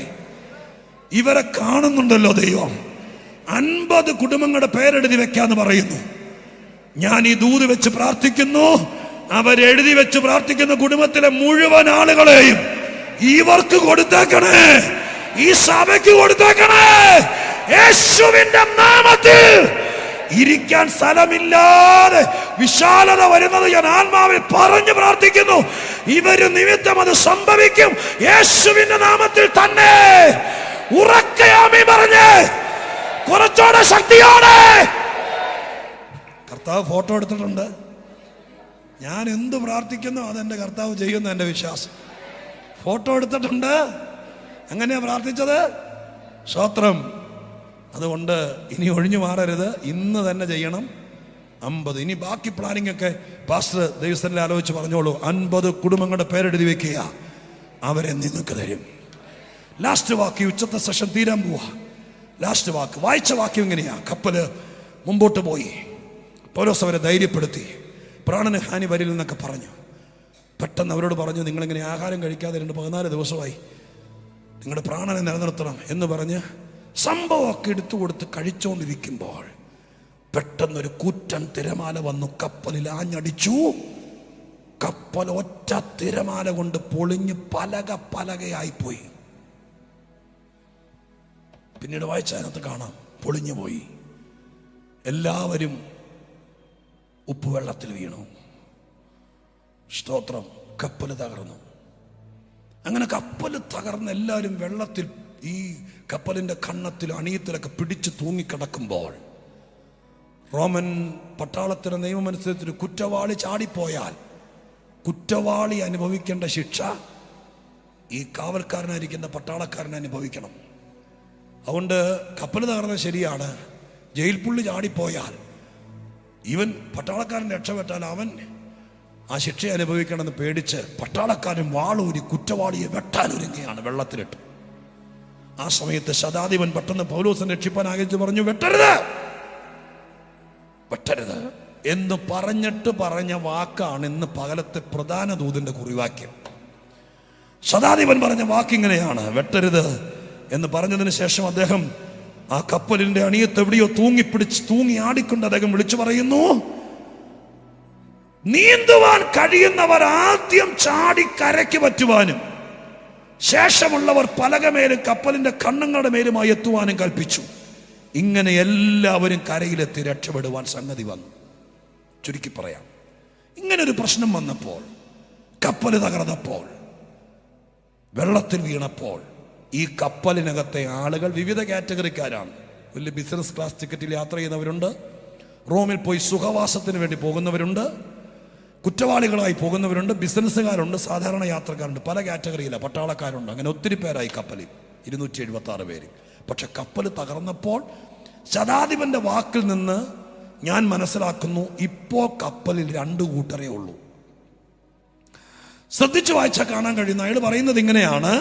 ഇവരെ കാണുന്നുണ്ടല്ലോ ദൈവം. 50 കുടുംബങ്ങളുടെ പേരെഴുതി വെക്കാന്ന് പറയുന്നു. ഞാൻ ഈ ദൂത് വെച്ച് പ്രാർത്ഥിക്കുന്നു. അവരെഴുതി വെച്ച് പ്രാർത്ഥിക്കുന്ന കുടുംബത്തിലെ മുഴുവൻ ആളുകളെയും ഇവർക്ക് കൊടുത്തേക്കണേ. ഈ സഭയ്ക്ക് കൊടുത്തേക്കണേ. യേശുവിന്റെ നാമത്തിൽ ഇരിക്കാൻ സ്ഥലമില്ലാതെ വിശാലത വരുന്നത് ഞാൻ ആത്മാവിൽ പറഞ്ഞു പ്രാർത്ഥിക്കുന്നു. ഇവര് നിമിത്തം അത് സംഭവിക്കും. യേശുവിന്റെ നാമത്തിൽ തന്നെ ഉറക്കെ ആമേൻ പറഞ്ഞ് കുറച്ചോടെ ശക്തിയോടെ. കർത്താവ് ഫോട്ടോ എടുത്തിട്ടുണ്ട്. ഞാൻ എന്ത് പ്രാർത്ഥിക്കുന്നു അതെന്റെ കർത്താവ് ചെയ്യുന്ന എന്റെ വിശ്വാസം. ഫോട്ടോ എടുത്തിട്ടുണ്ട്. അങ്ങനെയാ പ്രാർത്ഥിച്ചത്. സ്തോത്രം. അതുകൊണ്ട് ഇനി ഒഴിഞ്ഞു മാറരുത്. ഇന്ന് തന്നെ ചെയ്യണം. 50. ഇനി ബാക്കി പ്ലാനിംഗ് ഒക്കെ പാസ്റ്റർ ദൈവസ്ഥനിൽ ആലോചിച്ച് പറഞ്ഞോളൂ. 50 കുടുംബങ്ങളുടെ പേരെഴുതി വെക്കുക. അവരെ നിങ്ങൾക്ക് തരും. ലാസ്റ്റ് വാക്ക്. ഉച്ചത്തെ സെഷൻ തീരാൻ പോവാ. ലാസ്റ്റ് വാക്ക് വായിച്ച വാക്യം ഇങ്ങനെയാ. കപ്പല് മുമ്പോട്ട് പോയി. പൗലോസ് അവരെ ധൈര്യപ്പെടുത്തി. പ്രാണന് ഹാനി വരില്ലെന്നൊക്കെ പറഞ്ഞു. പെട്ടെന്ന് അവരോട് പറഞ്ഞു, നിങ്ങളിങ്ങനെ ആഹാരം കഴിക്കാതെ 14 ദിവസമായി, നിങ്ങളുടെ പ്രാണനെ നിലനിർത്തണം എന്ന് പറഞ്ഞ് സംഭവമൊക്കെ എടുത്തു കൊടുത്ത് കഴിച്ചുകൊണ്ടിരിക്കുമ്പോൾ പെട്ടെന്നൊരു കൂറ്റൻ തിരമാല വന്നു. കപ്പലിൽ ആഞ്ഞടിച്ചു. കപ്പൽ ഒറ്റ തിരമാല കൊണ്ട് പൊളിഞ്ഞ് പലകയായിപ്പോയി. പിന്നീട് വായിച്ചതിനകത്ത് കാണാം, പൊളിഞ്ഞു പോയി. എല്ലാവരും ഉപ്പുവെള്ളത്തിൽ വീണു. സ്തോത്രം. കപ്പൽ തകർന്നു. അങ്ങനെ കപ്പൽ തകർന്ന് എല്ലാവരും വെള്ളത്തിൽ, ഈ കപ്പലിന്റെ കണ്ണത്തിൽ അണിയത്തിലൊക്കെ പിടിച്ച് തൂങ്ങിക്കിടക്കുമ്പോൾ, റോമൻ പട്ടാളത്തിന്റെ നിയമമനുസരിച്ച് കുറ്റവാളി ചാടിപ്പോയാൽ കുറ്റവാളി അനുഭവിക്കേണ്ട ശിക്ഷ ഈ കാവൽക്കാരനായിരിക്കുന്ന പട്ടാളക്കാരൻ അനുഭവിക്കണം. അതുകൊണ്ട് കപ്പൽ തകർന്നത് ശരിയാണ്. ജയിൽ പുള്ളി ചാടിപ്പോയാൽ ഇവൻ പട്ടാളക്കാരൻ രക്ഷപ്പെട്ടാൽ അവൻ ആ ശിക്ഷ അനുഭവിക്കണമെന്ന് പേടിച്ച് പട്ടാളക്കാരൻ വാളൂരി കുറ്റവാളിയെ വെട്ടാനൊരുങ്ങുകയാണ് വെള്ളത്തിലിട്ട്. ആ സമയത്ത് ശതാധിപൻ പെട്ടെന്ന് പൗലോസിനെ രക്ഷിപ്പാൻ ആഗ്രഹിച്ചു പറഞ്ഞു, വെട്ടരുത് എന്ന് പറഞ്ഞ വാക്കാണ് ഇന്ന് പകലത്തെ പ്രധാന ദൂതിന്റെ കുറിവാക്യം. ശതാധിപൻ പറഞ്ഞ വാക്കിങ്ങനെയാണ്, വെട്ടരുത് എന്ന് പറഞ്ഞതിന് ശേഷം അദ്ദേഹം ആ കപ്പലിന്റെ അണിയത്ത് എവിടെയോ തൂങ്ങി ആടിക്കൊണ്ട് അദ്ദേഹം വിളിച്ചു പറയുന്നു, നീന്തുവാൻ കഴിയുന്നവർ ആദ്യം ചാടി കരയ്ക്ക് പറ്റുവാനും ശേഷമുള്ളവർ പലകമേലും കപ്പലിന്റെ കണ്ണങ്ങളുടെ മേലുമായി എത്തുവാനും കൽപ്പിച്ചു. ഇങ്ങനെ എല്ലാവരും കരയിലെത്തി രക്ഷപ്പെടുവാൻ സംഗതി വന്നു. ചുരുക്കി പറയാം, ഇങ്ങനൊരു പ്രശ്നം വന്നപ്പോൾ, കപ്പൽ തകർന്നപ്പോൾ, വെള്ളത്തിൽ വീണപ്പോൾ, ഈ കപ്പലിനകത്തെ ആളുകൾ വിവിധ കാറ്റഗറിക്കാരാണ്. വലിയ ബിസിനസ് ക്ലാസ് ടിക്കറ്റിൽ യാത്ര ചെയ്യുന്നവരുണ്ട്, റോമിൽ പോയി സുഖവാസത്തിന് വേണ്ടി പോകുന്നവരുണ്ട്, കുറ്റവാളികളായി പോകുന്നവരുണ്ട്, ബിസിനസ്സുകാരുണ്ട്, സാധാരണ യാത്രക്കാരുണ്ട്. പല കാറ്റഗറിയിലാണ്. പട്ടാളക്കാരുണ്ട്. അങ്ങനെ ഒത്തിരി പേരായി കപ്പലിൽ, 276 പേര്. പക്ഷെ കപ്പൽ തകർന്നപ്പോൾ ശതാധിപന്റെ വാക്കിൽ നിന്ന് ഞാൻ മനസ്സിലാക്കുന്നു, ഇപ്പോൾ കപ്പലിൽ 2 കൂട്ടരേ ഉള്ളൂ. ശ്രദ്ധിച്ചു വായിച്ചാൽ കാണാൻ കഴിയുന്ന, അയാൾ പറയുന്നത് ഇങ്ങനെയാണ്.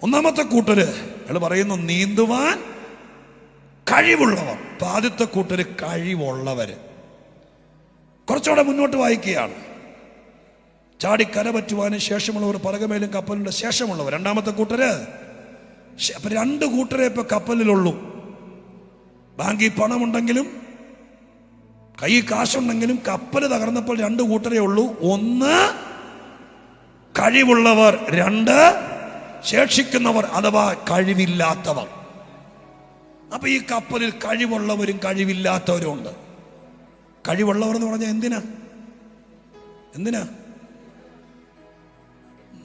ഒന്നാമത്തെ കൂട്ടര് അയാൾ പറയുന്നു നീന്തുവാൻ കഴിവുള്ളവർ. ആദ്യത്തെ കൂട്ടര് കഴിവുള്ളവര്. കുറച്ചുകൂടെ മുന്നോട്ട് വായിക്കുകയാണ്. ചാടി കര പറ്റുവാനും ശേഷമുള്ളവർ, പലകമേലും കപ്പലിന്റെ ശേഷമുള്ളവർ. രണ്ടാമത്തെ കൂട്ടര്. അപ്പൊ 2 കൂട്ടരെ ഇപ്പൊ കപ്പലിലുള്ളൂ. ബാങ്കിൽ പണമുണ്ടെങ്കിലും കൈ കാശുണ്ടെങ്കിലും കപ്പല് തകർന്നപ്പോൾ 2 കൂട്ടരേ ഉള്ളൂ. 1 കഴിവുള്ളവർ, 2 ശേഷിക്കുന്നവർ അഥവാ കഴിവില്ലാത്തവർ. അപ്പൊ ഈ കപ്പലിൽ കഴിവുള്ളവരും കഴിവില്ലാത്തവരും ഉണ്ട്. കഴിവുള്ളവർ എന്ന് പറഞ്ഞാൽ എന്തിനാ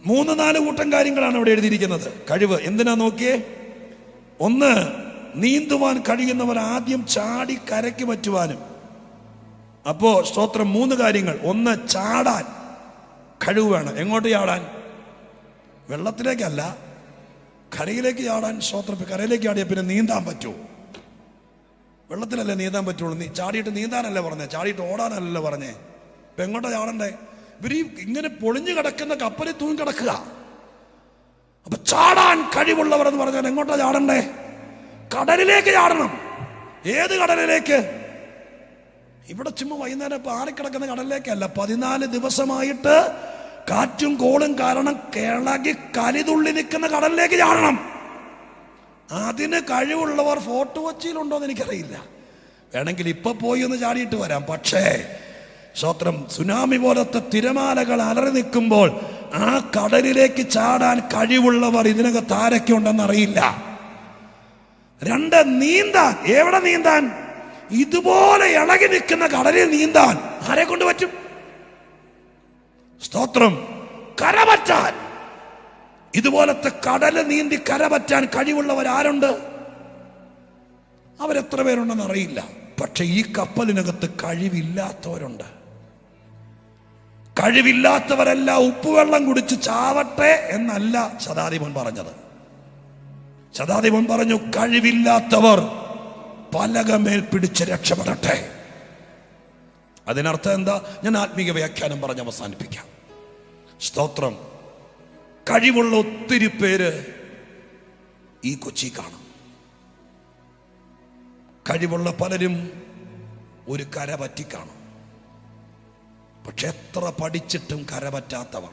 3-4 കൂട്ടം കാര്യങ്ങളാണ് അവിടെ എഴുതിയിരിക്കുന്നത്. കഴിവ് എന്തിനാ നോക്കിയേ. 1, നീന്തുവാൻ കഴിയുന്നവർ ആദ്യം ചാടി കരയ്ക്ക് പറ്റുവാനും. അപ്പോ സ്തോത്രം 3 കാര്യങ്ങൾ. 1, ചാടാൻ കഴിവ് വേണം. എങ്ങോട്ട് ചാടാൻ? വെള്ളത്തിലേക്കല്ല, കരയിലേക്ക് ചാടാൻ. സ്തോത്രം. കരയിലേക്ക് ചാടിയാൽ പിന്നെ നീന്താൻ പറ്റുമോ? വെള്ളത്തിലല്ലേ നീന്താൻ പറ്റുള്ളൂ. ചാടിയിട്ട് നീന്താനല്ലേ പറഞ്ഞേ, ചാടിയിട്ട് ഓടാനല്ലല്ലോ പറഞ്ഞേ. ഇപ്പൊ എങ്ങോട്ടാ ചാടണ്ടേ? ഇവര് ഇങ്ങനെ പൊളിഞ്ഞു കിടക്കുന്ന കപ്പലിൽ തൂങ്ങി കിടക്കുക. അപ്പൊ ചാടാൻ കഴിവുള്ളവർ എന്ന് പറഞ്ഞാൽ എങ്ങോട്ടാ ചാടണ്ടേ? കടലിലേക്ക് ചാടണം. ഏത് കടലിലേക്ക്? ഇവിടെ ചുമ്മാ വൈകുന്നേരം ഇപ്പൊ ആറിക്കിടക്കുന്ന കടലിലേക്കല്ല. 14 ദിവസമായിട്ട് കാറ്റും കോളും കാരണം കിളകി കലിതുള്ളി നിൽക്കുന്ന കടലിലേക്ക് ചാടണം. അതിന് കഴിവുള്ളവർ ഫോർട്ട് കൊച്ചിയിലുണ്ടോ എന്ന് എനിക്കറിയില്ല. വേണമെങ്കിൽ ഇപ്പൊ പോയി ഒന്ന് ചാടിയിട്ട് വരാം. പക്ഷേ സ്തോത്രം, സുനാമി പോലത്തെ തിരമാലകൾ അലറി നിൽക്കുമ്പോൾ ആ കടലിലേക്ക് ചാടാൻ കഴിവുള്ളവർ ഇതിനകത്ത് ആരൊക്കെ ഉണ്ടെന്ന് അറിയില്ല. 2, നീന്താൻ. എവിടെ നീന്താൻ? ഇതുപോലെ ഇളകി നിൽക്കുന്ന കടലിൽ നീന്താൻ ആരെ കൊണ്ട് പറ്റും? സ്തോത്രം. കരപറ്റാൻ, ഇതുപോലത്തെ കടല് നീന്തി കരപറ്റാൻ കഴിവുള്ളവർ ആരുണ്ട്? അവരെത്ര പേരുണ്ടെന്ന് അറിയില്ല. പക്ഷെ ഈ കപ്പലിനകത്ത് കഴിവില്ലാത്തവരുണ്ട്. കഴിവില്ലാത്തവരെല്ലാം ഉപ്പുവെള്ളം കുടിച്ച് ചാവട്ടെ എന്നല്ല ശതാധിപൻ പറഞ്ഞത്. ശതാധിപൻ പറഞ്ഞു, കഴിവില്ലാത്തവർ പലകമേൽ പിടിച്ച് രക്ഷപ്പെടട്ടെ. അതിനർത്ഥം എന്താ? ഞാൻ ആത്മീക വ്യാഖ്യാനം പറഞ്ഞ് അവസാനിപ്പിക്കാം. സ്തോത്രം. കഴിവുള്ള ഒത്തിരി പേര് ഈ കൊച്ചി കാണും. കഴിവുള്ള പലരും ഒരു കര പറ്റി കാണും. പക്ഷെ എത്ര പഠിച്ചിട്ടും കര പറ്റാത്തവർ,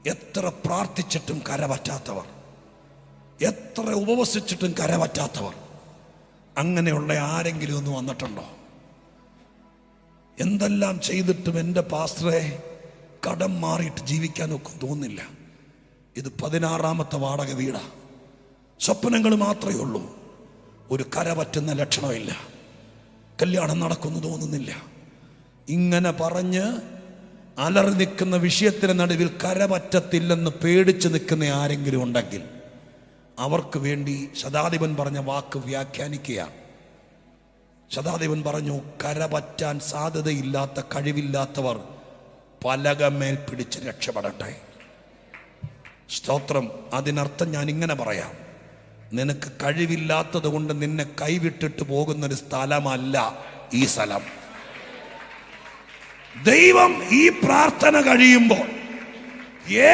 എത്ര പ്രാർത്ഥിച്ചിട്ടും കര പറ്റാത്തവർ, എത്ര ഉപവസിച്ചിട്ടും കര പറ്റാത്തവർ, അങ്ങനെയുള്ള ആരെങ്കിലും ഒന്ന് വന്നിട്ടുണ്ടോ? എന്തെല്ലാം ചെയ്തിട്ടും എൻ്റെ പാസ്റ്ററെ കടം മാറിയിട്ട് ജീവിക്കാനൊക്കെ തോന്നില്ല. ഇത് 16ാമത്തെ വാടക വീടാ. സ്വപ്നങ്ങൾ മാത്രമേ ഉള്ളൂ. ഒരു കര പറ്റുന്ന ലക്ഷണമില്ല. കല്യാണം നടക്കുന്നു തോന്നുന്നില്ല. ഇങ്ങനെ പറഞ്ഞ് അലറി നിൽക്കുന്ന വിഷയത്തിന് നടുവിൽ കര പറ്റത്തില്ലെന്ന് പേടിച്ച് നിൽക്കുന്ന ആരെങ്കിലും ഉണ്ടെങ്കിൽ അവർക്ക് വേണ്ടി ശതാധിപൻ പറഞ്ഞ വാക്ക് വ്യാഖ്യാനിക്കുക. ശതാധിപൻ പറഞ്ഞു, കര പറ്റാൻ സാധ്യതയില്ലാത്ത കഴിവില്ലാത്തവർ പലകമേൽ പിടിച്ച് രക്ഷപ്പെടട്ടെ. സ്തോത്രം. അതിനർത്ഥം ഞാൻ ഇങ്ങനെ പറയാം, നിനക്ക് കഴിവില്ലാത്തത് കൊണ്ട് നിന്നെ കൈവിട്ടിട്ട് പോകുന്നൊരു സ്ഥലമല്ല ഈ സ്ഥലം. ദൈവം ഈ പ്രാർത്ഥന കഴിയുമ്പോൾ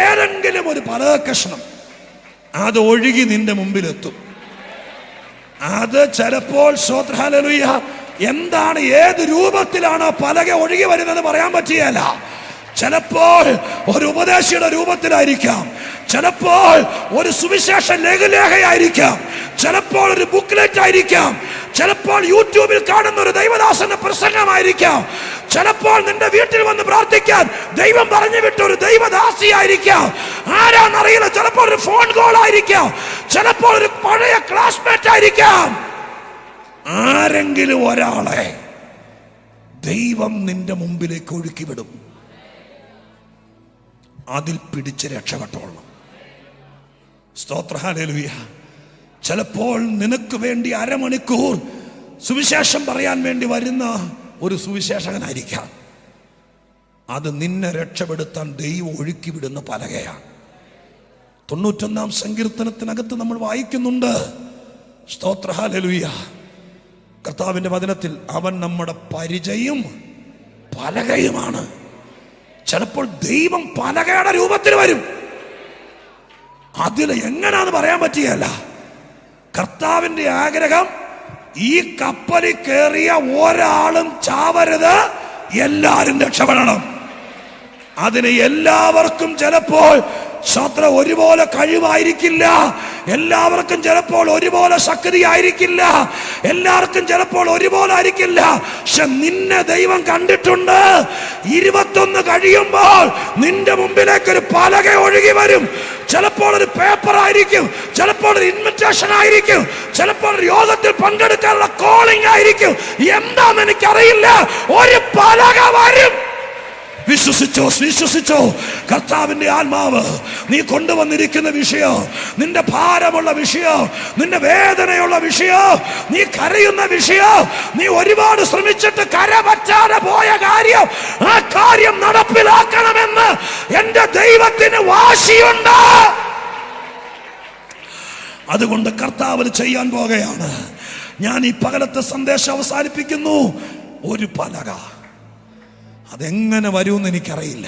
ഏതെങ്കിലും ഒരു പലകഷ്ണം അത് ഒഴുകി നിന്റെ മുമ്പിലെത്തും. അത് ചിലപ്പോൾ ഹല്ലേലൂയ എന്താണ്, ഏത് രൂപത്തിലാണോ പലക ഒഴുകി വരുന്നത് പറയാൻ പറ്റിയല്ല. ചിലപ്പോൾ ഒരു ഉപദേശിയുടെ രൂപത്തിലായിരിക്കാം, ചിലപ്പോൾ ഒരു സുവിശേഷ ലഘുലേഖയായിരിക്കാം, ചിലപ്പോൾ ഒരു ബുക്ക്ലെറ്റ് ആയിരിക്കാം, ചിലപ്പോൾ യൂട്യൂബിൽ കാണുന്ന ഒരു ദൈവദാസന്റെ പ്രസംഗമായിരിക്കാം, ചിലപ്പോൾ നിന്റെ വീട്ടിൽ വന്ന് പ്രാർത്ഥിക്കാൻ ദൈവം പറഞ്ഞു വിട്ട ഒരു ദൈവദാസിയായിരിക്കാം, ആരാന്നറിയില്ല. ചിലപ്പോൾ ഒരു ഫോൺ കോൾ ആയിരിക്കാം, ചിലപ്പോൾ ഒരു പഴയ ക്ലാസ്മേറ്റ് ആയിരിക്കാം. ആരെങ്കിലും ഒരാളെ ദൈവം നിന്റെ മുമ്പിലേക്ക് ഒഴുക്കി വിടും. അതിൽ പിടിച്ച് രക്ഷപ്പെട്ടോളണം. സ്തോത്ര. ഹല്ലേലൂയ. ചിലപ്പോൾ നിനക്ക് വേണ്ടി അരമണിക്കൂർ സുവിശേഷം പറയാൻ വേണ്ടി വരുന്ന ഒരു സുവിശേഷകനായിരിക്കാം. അത് നിന്നെ രക്ഷപ്പെടുത്താൻ ദൈവം ഒഴുക്കി വിടുന്ന പലകയാണ്. 91-ാം സങ്കീർത്തനത്തിനകത്ത് നമ്മൾ വായിക്കുന്നുണ്ട്. സ്തോത്ര. ഹല്ലേലൂയ. കർത്താവിന്റെ വചനത്തിൽ അവൻ നമ്മുടെ പരിചയം പലകയുമാണ്. ചിലപ്പോൾ ദൈവം പലകയുടെ രൂപത്തിൽ വരും. അതിൽ എങ്ങനാന്ന് പറയാൻ പറ്റിയല്ല. കർത്താവിന്റെ ആഗ്രഹം ഈ കപ്പലിൽ കയറിയ ഒരാളും ചാവരുത്, എല്ലാരും രക്ഷപ്പെടണം. അതിന് എല്ലാവർക്കും ചിലപ്പോൾ ഒരുപോലെ കഴിവായിരിക്കില്ല, എല്ലാവർക്കും ചിലപ്പോൾ ഒരുപോലെ ശക്തി ആയിരിക്കില്ല, എല്ലാവർക്കും ചിലപ്പോൾ ഒരുപോലെ ആയിരിക്കില്ല. പക്ഷെ നിന്നെ ദൈവം കണ്ടിട്ടുണ്ട്. 21 കഴിയുമ്പോൾ നിന്റെ മുമ്പിലേക്ക് ഒരു പലക ഒഴുകി വരും. ചിലപ്പോൾ ഒരു പേപ്പർ ആയിരിക്കും, ചിലപ്പോൾ ഒരു ഇൻവിറ്റേഷൻ ആയിരിക്കും, ചിലപ്പോൾ ഒരു യോഗത്തിൽ പങ്കെടുക്കാനുള്ള കോളിംഗ് ആയിരിക്കും. എന്താന്ന് എനിക്കറിയില്ല, ഒരു പലക വരും. വിശ്വസിച്ചോ, വിശ്വസിച്ചോ. കർത്താവിന്റെ ആത്മാവ് നീ കൊണ്ടുവന്നിരിക്കുന്ന വിഷയം, നിന്റെ ഭാരമുള്ള വിഷയം, നിന്റെ വേദനയുള്ള വിഷയം, നീ കരയുന്ന വിഷയം, നീ ഒരുപാട് ശ്രമിച്ചിട്ട് കരപറ്റാതെ പോയ കാര്യം, ആ കാര്യം നടപ്പിലാക്കണമെന്ന് എന്റെ ദൈവത്തിന് വാശിയുണ്ട്. അതുകൊണ്ട് കർത്താവ് ചെയ്യാൻ പോകുകയാണ്. ഞാൻ ഈ പകലത്തെ സന്ദേശം അവസാനിപ്പിക്കുന്നു. ഒരു പലക. അതെങ്ങനെ വരുമെന്ന് എനിക്കറിയില്ല,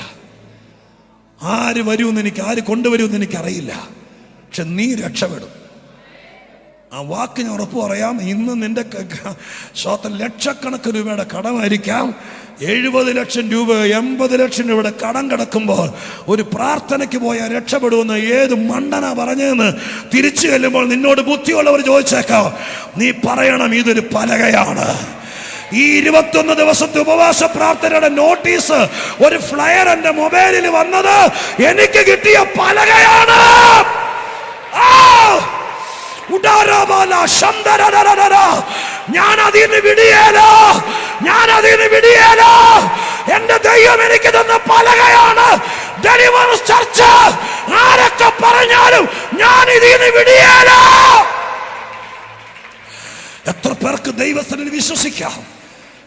ആര് വരുമെന്ന് ആര് കൊണ്ടുവരുമെന്ന് എനിക്കറിയില്ല. പക്ഷെ നീ രക്ഷപ്പെടും. ആ വാക്ക് ഞാൻ ഉറപ്പ് പറയാം. ഇന്ന് നിന്റെ ലക്ഷക്കണക്കിന് രൂപയുടെ കടമായിരിക്കാം. 70 ലക്ഷം രൂപ 80 ലക്ഷം രൂപയുടെ കടം കിടക്കുമ്പോൾ ഒരു പ്രാർത്ഥനയ്ക്ക് പോയാൽ രക്ഷപ്പെടുമെന്ന് ഏത് മണ്ടനാ പറഞ്ഞതെന്ന് തിരിച്ചു ചെല്ലുമ്പോൾ നിന്നോട് ബുദ്ധിയുള്ളവർ ചോദിച്ചേക്കാം. നീ പറയണം, ഇതൊരു പലകയാണ്, ഈ 21 ദിവസത്തെ ഉപവാസ പ്രാർത്ഥനയുടെ നോട്ടീസ് ഒരു ഫ്ലയർ എന്റെ മൊബൈലിൽ വന്നത് എനിക്ക് കിട്ടിയ പലകയാണ്. ഞാൻ അതിന് വിടിയേലോ, ഞാൻ അതിന് വിടിയേലോ. എന്റെ ദൈവം എനിക്ക് തന്ന പലകയാണ്. ഡെലിവറൻസ് ചർച്ച് ആരൊക്കെ പറഞ്ഞാലും ഞാൻ ഇതിന് വിടിയേലോ. എത്ര പേർക്ക് ദൈവത്തിൽ വിശ്വസിക്കാം?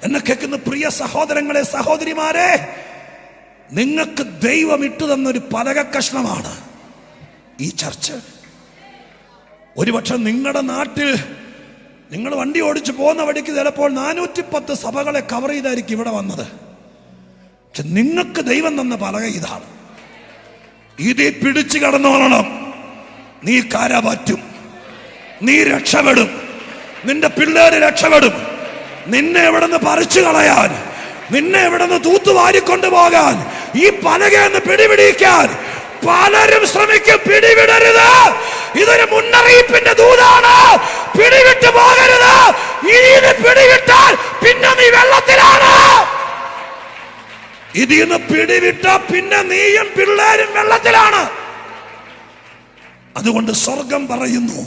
എന്നെ കേൾക്കുന്ന പ്രിയ സഹോദരങ്ങളെ, സഹോദരിമാരെ, നിങ്ങൾക്ക് ദൈവം ഇട്ടു തന്നൊരു പലക കഷ്ണമാണ് ഈ ചർച്ച്. ഒരുപക്ഷെ നിങ്ങളുടെ നാട്ടിൽ നിങ്ങൾ വണ്ടി ഓടിച്ചു പോകുന്ന വഴിക്ക് ചിലപ്പോൾ 410 സഭകളെ കവർ ചെയ്തായിരിക്കും ഇവിടെ വന്നത്. പക്ഷെ നിങ്ങൾക്ക് ദൈവം തന്ന പലക ഇതാണ്. ഇതിൽ പിടിച്ചു കടന്നോളണം. നീ കര പറ്റും, നീ രക്ഷപ്പെടും, നിന്റെ പിള്ളേര് രക്ഷപ്പെടും. നിന്നെ എവിടെന്ന് പറിച്ചു കളയാൻ, നിന്നെ എവിടെന്ന് തൂത്തുവാരിക്കൊണ്ടു പോകാൻ, ഈ പലകയെന്ന് പിടിപിടിക്കാൻ പലരും ശ്രമിക്കും. പിടിവിടരുത്. ഇതൊരു മുന്നറിയിപ്പിന്റെ ദൂതാണ്. പിടിവിട്ടു പോകരുത്. ഇതിന് പിടിവിട്ടാൽ പിന്നെ നീ വെള്ളത്തിലാണ്. ഇതിന്ന് പിടിവിട്ട പിന്നെ നീയും പിള്ളേരും വെള്ളത്തിലാണ്. അതുകൊണ്ട് സ്വർഗം പറയുന്നു,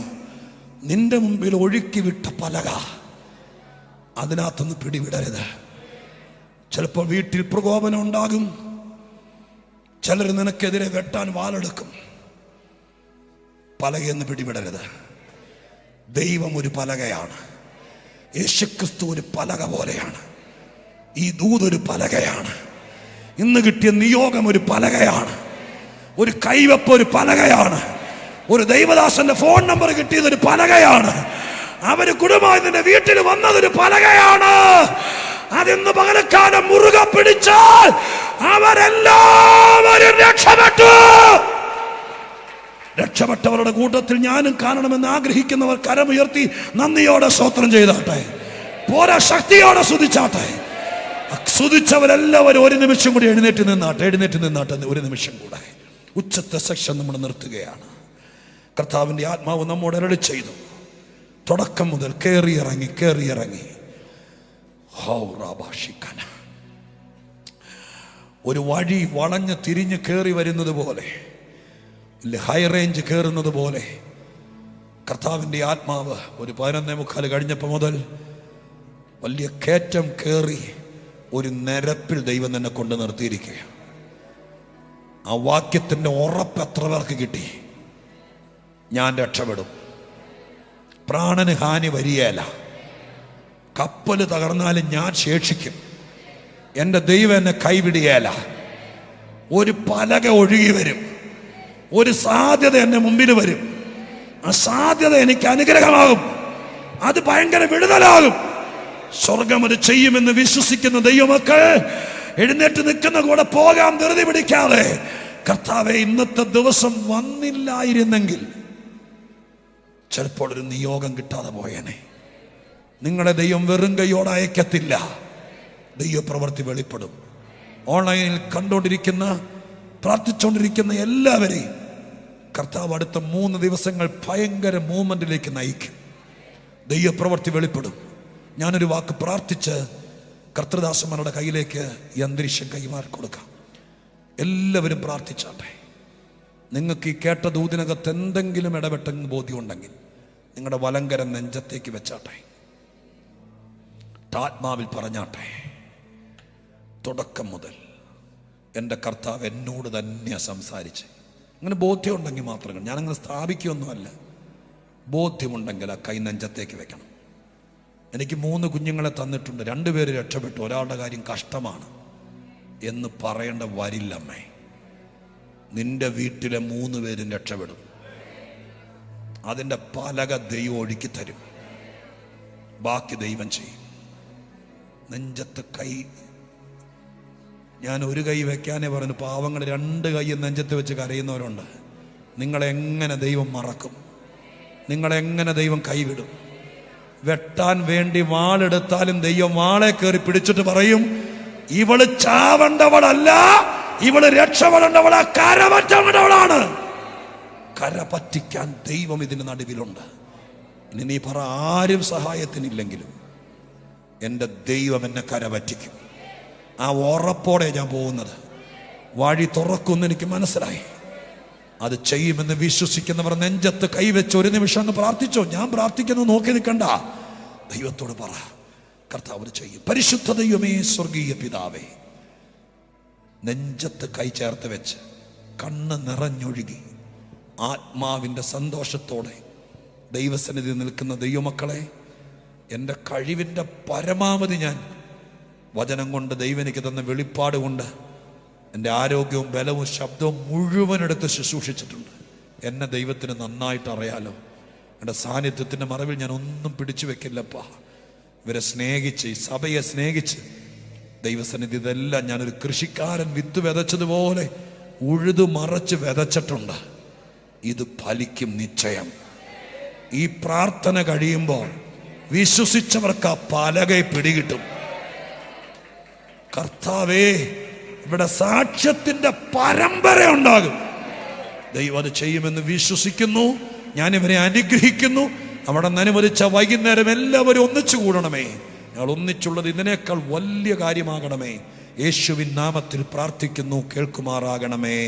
നിന്റെ മുമ്പിൽ ഒഴുക്കി വിട്ട പലക, അതിനകത്തൊന്ന് പിടിവിടരുത്. ചിലപ്പോൾ വീട്ടിൽ പ്രകോപനം ഉണ്ടാകും. ചിലർ നിനക്കെതിരെ വെട്ടാൻ വാളെടുക്കും. പലകയെന്ന് പിടിവിടരുത്. ദൈവം ഒരു പലകയാണ്. യേശുക്രിസ്തു ഒരു പലക പോലെയാണ്. ഈ ദൂതൊരു പലകയാണ്. ഇന്ന് കിട്ടിയ നിയോഗം ഒരു പലകയാണ്. ഒരു കൈവപ്പ് ഒരു പലകയാണ്. ഒരു ദൈവദാസന്റെ ഫോൺ നമ്പർ കിട്ടിയതൊരു പലകയാണ്. അവര് കുടുംബമായി നിന്റെ വീട്ടിൽ വന്നതൊരു പലകയാണ്. അതിന്ന് പകലക്കാലം മുറുകെ പിടിച്ചാൽ അവരെല്ലാവരും രക്ഷപ്പെട്ടു. രക്ഷപ്പെട്ടവരുടെ കൂട്ടത്തിൽ ഞാനും കാണണമെന്ന് ആഗ്രഹിക്കുന്നവർ കരമുയർത്തി നന്ദിയോടെ സ്തോത്രം ചെയ്താട്ടെ. പോരാ, ശക്തിയോടെ സ്തുതിച്ചാട്ടെ. സ്തുതിച്ചവരെല്ലാവരും ഒരു നിമിഷം കൂടി എഴുന്നേറ്റ് നിന്നാട്ടെ. ഒരു നിമിഷം കൂടെ ഉച്ചത്തെ സെക്ഷൻ നമ്മൾ നിർത്തുകയാണ്. കർത്താവിന്റെ ആത്മാവ് നമ്മോട് അരുളി ചെയ്തു. തുടക്കം മുതൽ കേറിയിറങ്ങി ഒരു വഴി വളഞ്ഞ് തിരിഞ്ഞ് കയറി വരുന്നത് പോലെ, ഹൈ റേഞ്ച് കയറുന്നത് പോലെ കർത്താവിൻ്റെ ആത്മാവ് ഒരു 11:45 കഴിഞ്ഞപ്പോൾ മുതൽ വലിയ കയറ്റം കയറി ഒരു നിരപ്പിൽ ദൈവം തന്നെ കൊണ്ട് നിർത്തിയിരിക്കുക. ആ വാക്യത്തിൻ്റെ ഉറപ്പ് എത്ര പേർക്ക് കിട്ടി? ഞാൻ രക്ഷപ്പെടും, പ്രാണന് ഹാനി വരികയില്ല, കപ്പൽ തകർന്നാലും ഞാൻ ശേഷിക്കും, എൻ്റെ ദൈവം എന്നെ കൈവിടുകയില്ല. ഒരു പലക ഒഴുകി വരും, ഒരു സാധ്യത എൻ്റെ മുമ്പിൽ വരും. ആ സാധ്യത എനിക്ക് അനുഗ്രഹമാകും, അത് ഭയങ്കര വിടുതലാകും. സ്വർഗം അത് ചെയ്യുമെന്ന് വിശ്വസിക്കുന്ന ദൈവമക്കൾ എഴുന്നേറ്റ് നിൽക്കുന്ന കൂടെ പോകാൻ ധൃതി പിടിക്കാതെ, കർത്താവേ ഇന്നത്തെ ദിവസം വന്നില്ലായിരുന്നെങ്കിൽ ചിലപ്പോൾ ഒരു നിയോഗം കിട്ടാതെ പോയേനെ. നിങ്ങളെ ദൈവം വെറും കൈയോടെ അയക്കത്തില്ല. ദൈവപ്രവൃത്തി വെളിപ്പെടും. ഓൺലൈനിൽ കണ്ടുകൊണ്ടിരിക്കുന്ന പ്രാർത്ഥിച്ചുകൊണ്ടിരിക്കുന്ന എല്ലാവരെയും കർത്താവ് അടുത്ത 3 ദിവസങ്ങൾ ഭയങ്കര മൂവ്മെന്റിലേക്ക് നയിക്കും. ദൈവപ്രവൃത്തി വെളിപ്പെടും. ഞാനൊരു വാക്ക് പ്രാർത്ഥിച്ച് കർത്തൃദാസന്മാരുടെ കയ്യിലേക്ക് ഈ അന്തരീക്ഷം കൈമാറി കൊടുക്കാം. എല്ലാവരും പ്രാർത്ഥിച്ചാട്ടെ. നിങ്ങൾക്ക് ഈ കേട്ട ദൂതിനകത്ത് എന്തെങ്കിലും ഇടപെട്ടെന്ന് ബോധ്യമുണ്ടെങ്കിൽ നിങ്ങളുടെ വലങ്കരം നെഞ്ചത്തേക്ക് വെച്ചാട്ടെ. ആത്മാവിൽ പറഞ്ഞാട്ടെ, തുടക്കം മുതൽ എൻ്റെ കർത്താവ് എന്നോട് തന്നെ സംസാരിച്ച്. അങ്ങനെ ബോധ്യമുണ്ടെങ്കിൽ മാത്രം, ഞാനങ്ങനെ സ്ഥാപിക്കുകയൊന്നുമല്ല. ബോധ്യമുണ്ടെങ്കിൽ ആ കൈ നെഞ്ചത്തേക്ക് വെക്കണം. എനിക്ക് 3 കുഞ്ഞുങ്ങളെ തന്നിട്ടുണ്ട്, 2 പേര് രക്ഷപ്പെട്ടു, ഒരാളുടെ കാര്യം കഷ്ടമാണ് എന്ന് പറയേണ്ട വരില്ലമ്മേ. നിന്റെ വീട്ടിലെ 3 പേരും രക്ഷപ്പെടും. അതിൻ്റെ പലക ദൈവം ഒഴുക്കി തരും. ബാക്കി ദൈവം ചെയ്യും. നെഞ്ചത്ത് കൈ, ഞാൻ ഒരു കൈ വെക്കാനേ പറഞ്ഞു. പാവങ്ങൾ 2 കൈ നെഞ്ചത്ത് വെച്ച് കരയുന്നവരുണ്ട്. നിങ്ങളെങ്ങനെ ദൈവം മറക്കും? നിങ്ങളെങ്ങനെ ദൈവം കൈവിടും? വെട്ടാൻ വേണ്ടി വാളെടുത്താലും ദൈവം വാളെ കയറി പിടിച്ചിട്ട് പറയും, ഇവള് ചാവണ്ടവളല്ല, ഇവള് രക്ഷപ്പെടേണ്ടവളാ, കരപറ്റേണ്ടവളാണ്. കര പറ്റിക്കാൻ ദൈവം ഇതിന് നടുവിലുണ്ട്. ഇനി നീ പറ, ആരും സഹായത്തിനില്ലെങ്കിലും എൻ്റെ ദൈവം എന്നെ കരപറ്റിക്കും. ആ ഉറപ്പോടെ ഞാൻ പോകുന്നത്. വഴി തുറക്കുമെന്ന് എനിക്ക് മനസ്സിലായി. അത് ചെയ്യുമെന്ന് വിശ്വസിക്കുന്നവർ നെഞ്ചത്ത് കൈവച്ച് ഒരു നിമിഷം അങ്ങ് പ്രാർത്ഥിച്ചോ. ഞാൻ പ്രാർത്ഥിക്കുന്നത് നോക്കി നിൽക്കണ്ട, ദൈവത്തോട് പറ, കർത്താവ് ചെയ്യും. പരിശുദ്ധ ദൈവമേ, സ്വർഗീയ പിതാവേ, നെഞ്ചത്ത് കൈ ചേർത്ത് വെച്ച് കണ്ണ് നിറഞ്ഞൊഴുകി ആത്മാവിൻ്റെ സന്തോഷത്തോടെ ദൈവസന്നിധി നിൽക്കുന്ന ദൈവമക്കളെ, എൻ്റെ കഴിവിൻ്റെ പരമാവധി ഞാൻ വചനം കൊണ്ട്, ദൈവം എനിക്ക് തന്ന വെളിപ്പാട് കൊണ്ട് എൻ്റെ ആരോഗ്യവും ബലവും ശബ്ദവും മുഴുവൻ എടുത്ത് ശുശ്രൂഷിച്ചിട്ടുണ്ട്. എന്നെ ദൈവത്തിന് നന്നായിട്ട് അറിയാലോ. എൻ്റെ സാന്നിധ്യത്തിൻ്റെ മറവിൽ ഞാൻ ഒന്നും പിടിച്ചു വെക്കില്ലപ്പാ. ഇവരെ സ്നേഹിച്ച്, ഈ സഭയെ സ്നേഹിച്ച് ദൈവസന്നിധി ഇതെല്ലാം ഞാനൊരു കൃഷിക്കാരൻ വിത്ത് വിതച്ചതുപോലെ ഉഴുതു മറച്ച് വിതച്ചിട്ടുണ്ട്. ഇത് ഫലിക്കും നിശ്ചയം. ഈ പ്രാർത്ഥന കഴിയുമ്പോൾ വിശ്വസിച്ചവർക്ക് ആ പലകை പിടികിട്ടും. കർത്താവേ, ഇവിടെ സാക്ഷ്യത്തിന്റെ പരമ്പര ഉണ്ടാകും. ദൈവം അത് ചെയ്യുമെന്ന് വിശ്വസിക്കുന്നു. ഞാനിവരെ അനുഗ്രഹിക്കുന്നു. അവിടെ നിന്ന് അനുവദിച്ച വൈകുന്നേരം എല്ലാവരും ഒന്നിച്ചു കൂടണമേ. ഞങ്ങൾ ഒന്നിച്ചുള്ളത് ഇതിനേക്കാൾ വലിയ കാര്യമാകണമേ. യേശുവിൻ നാമത്തിൽ പ്രാർത്ഥിക്കുന്നു, കേൾക്കുമാറാകണമേ.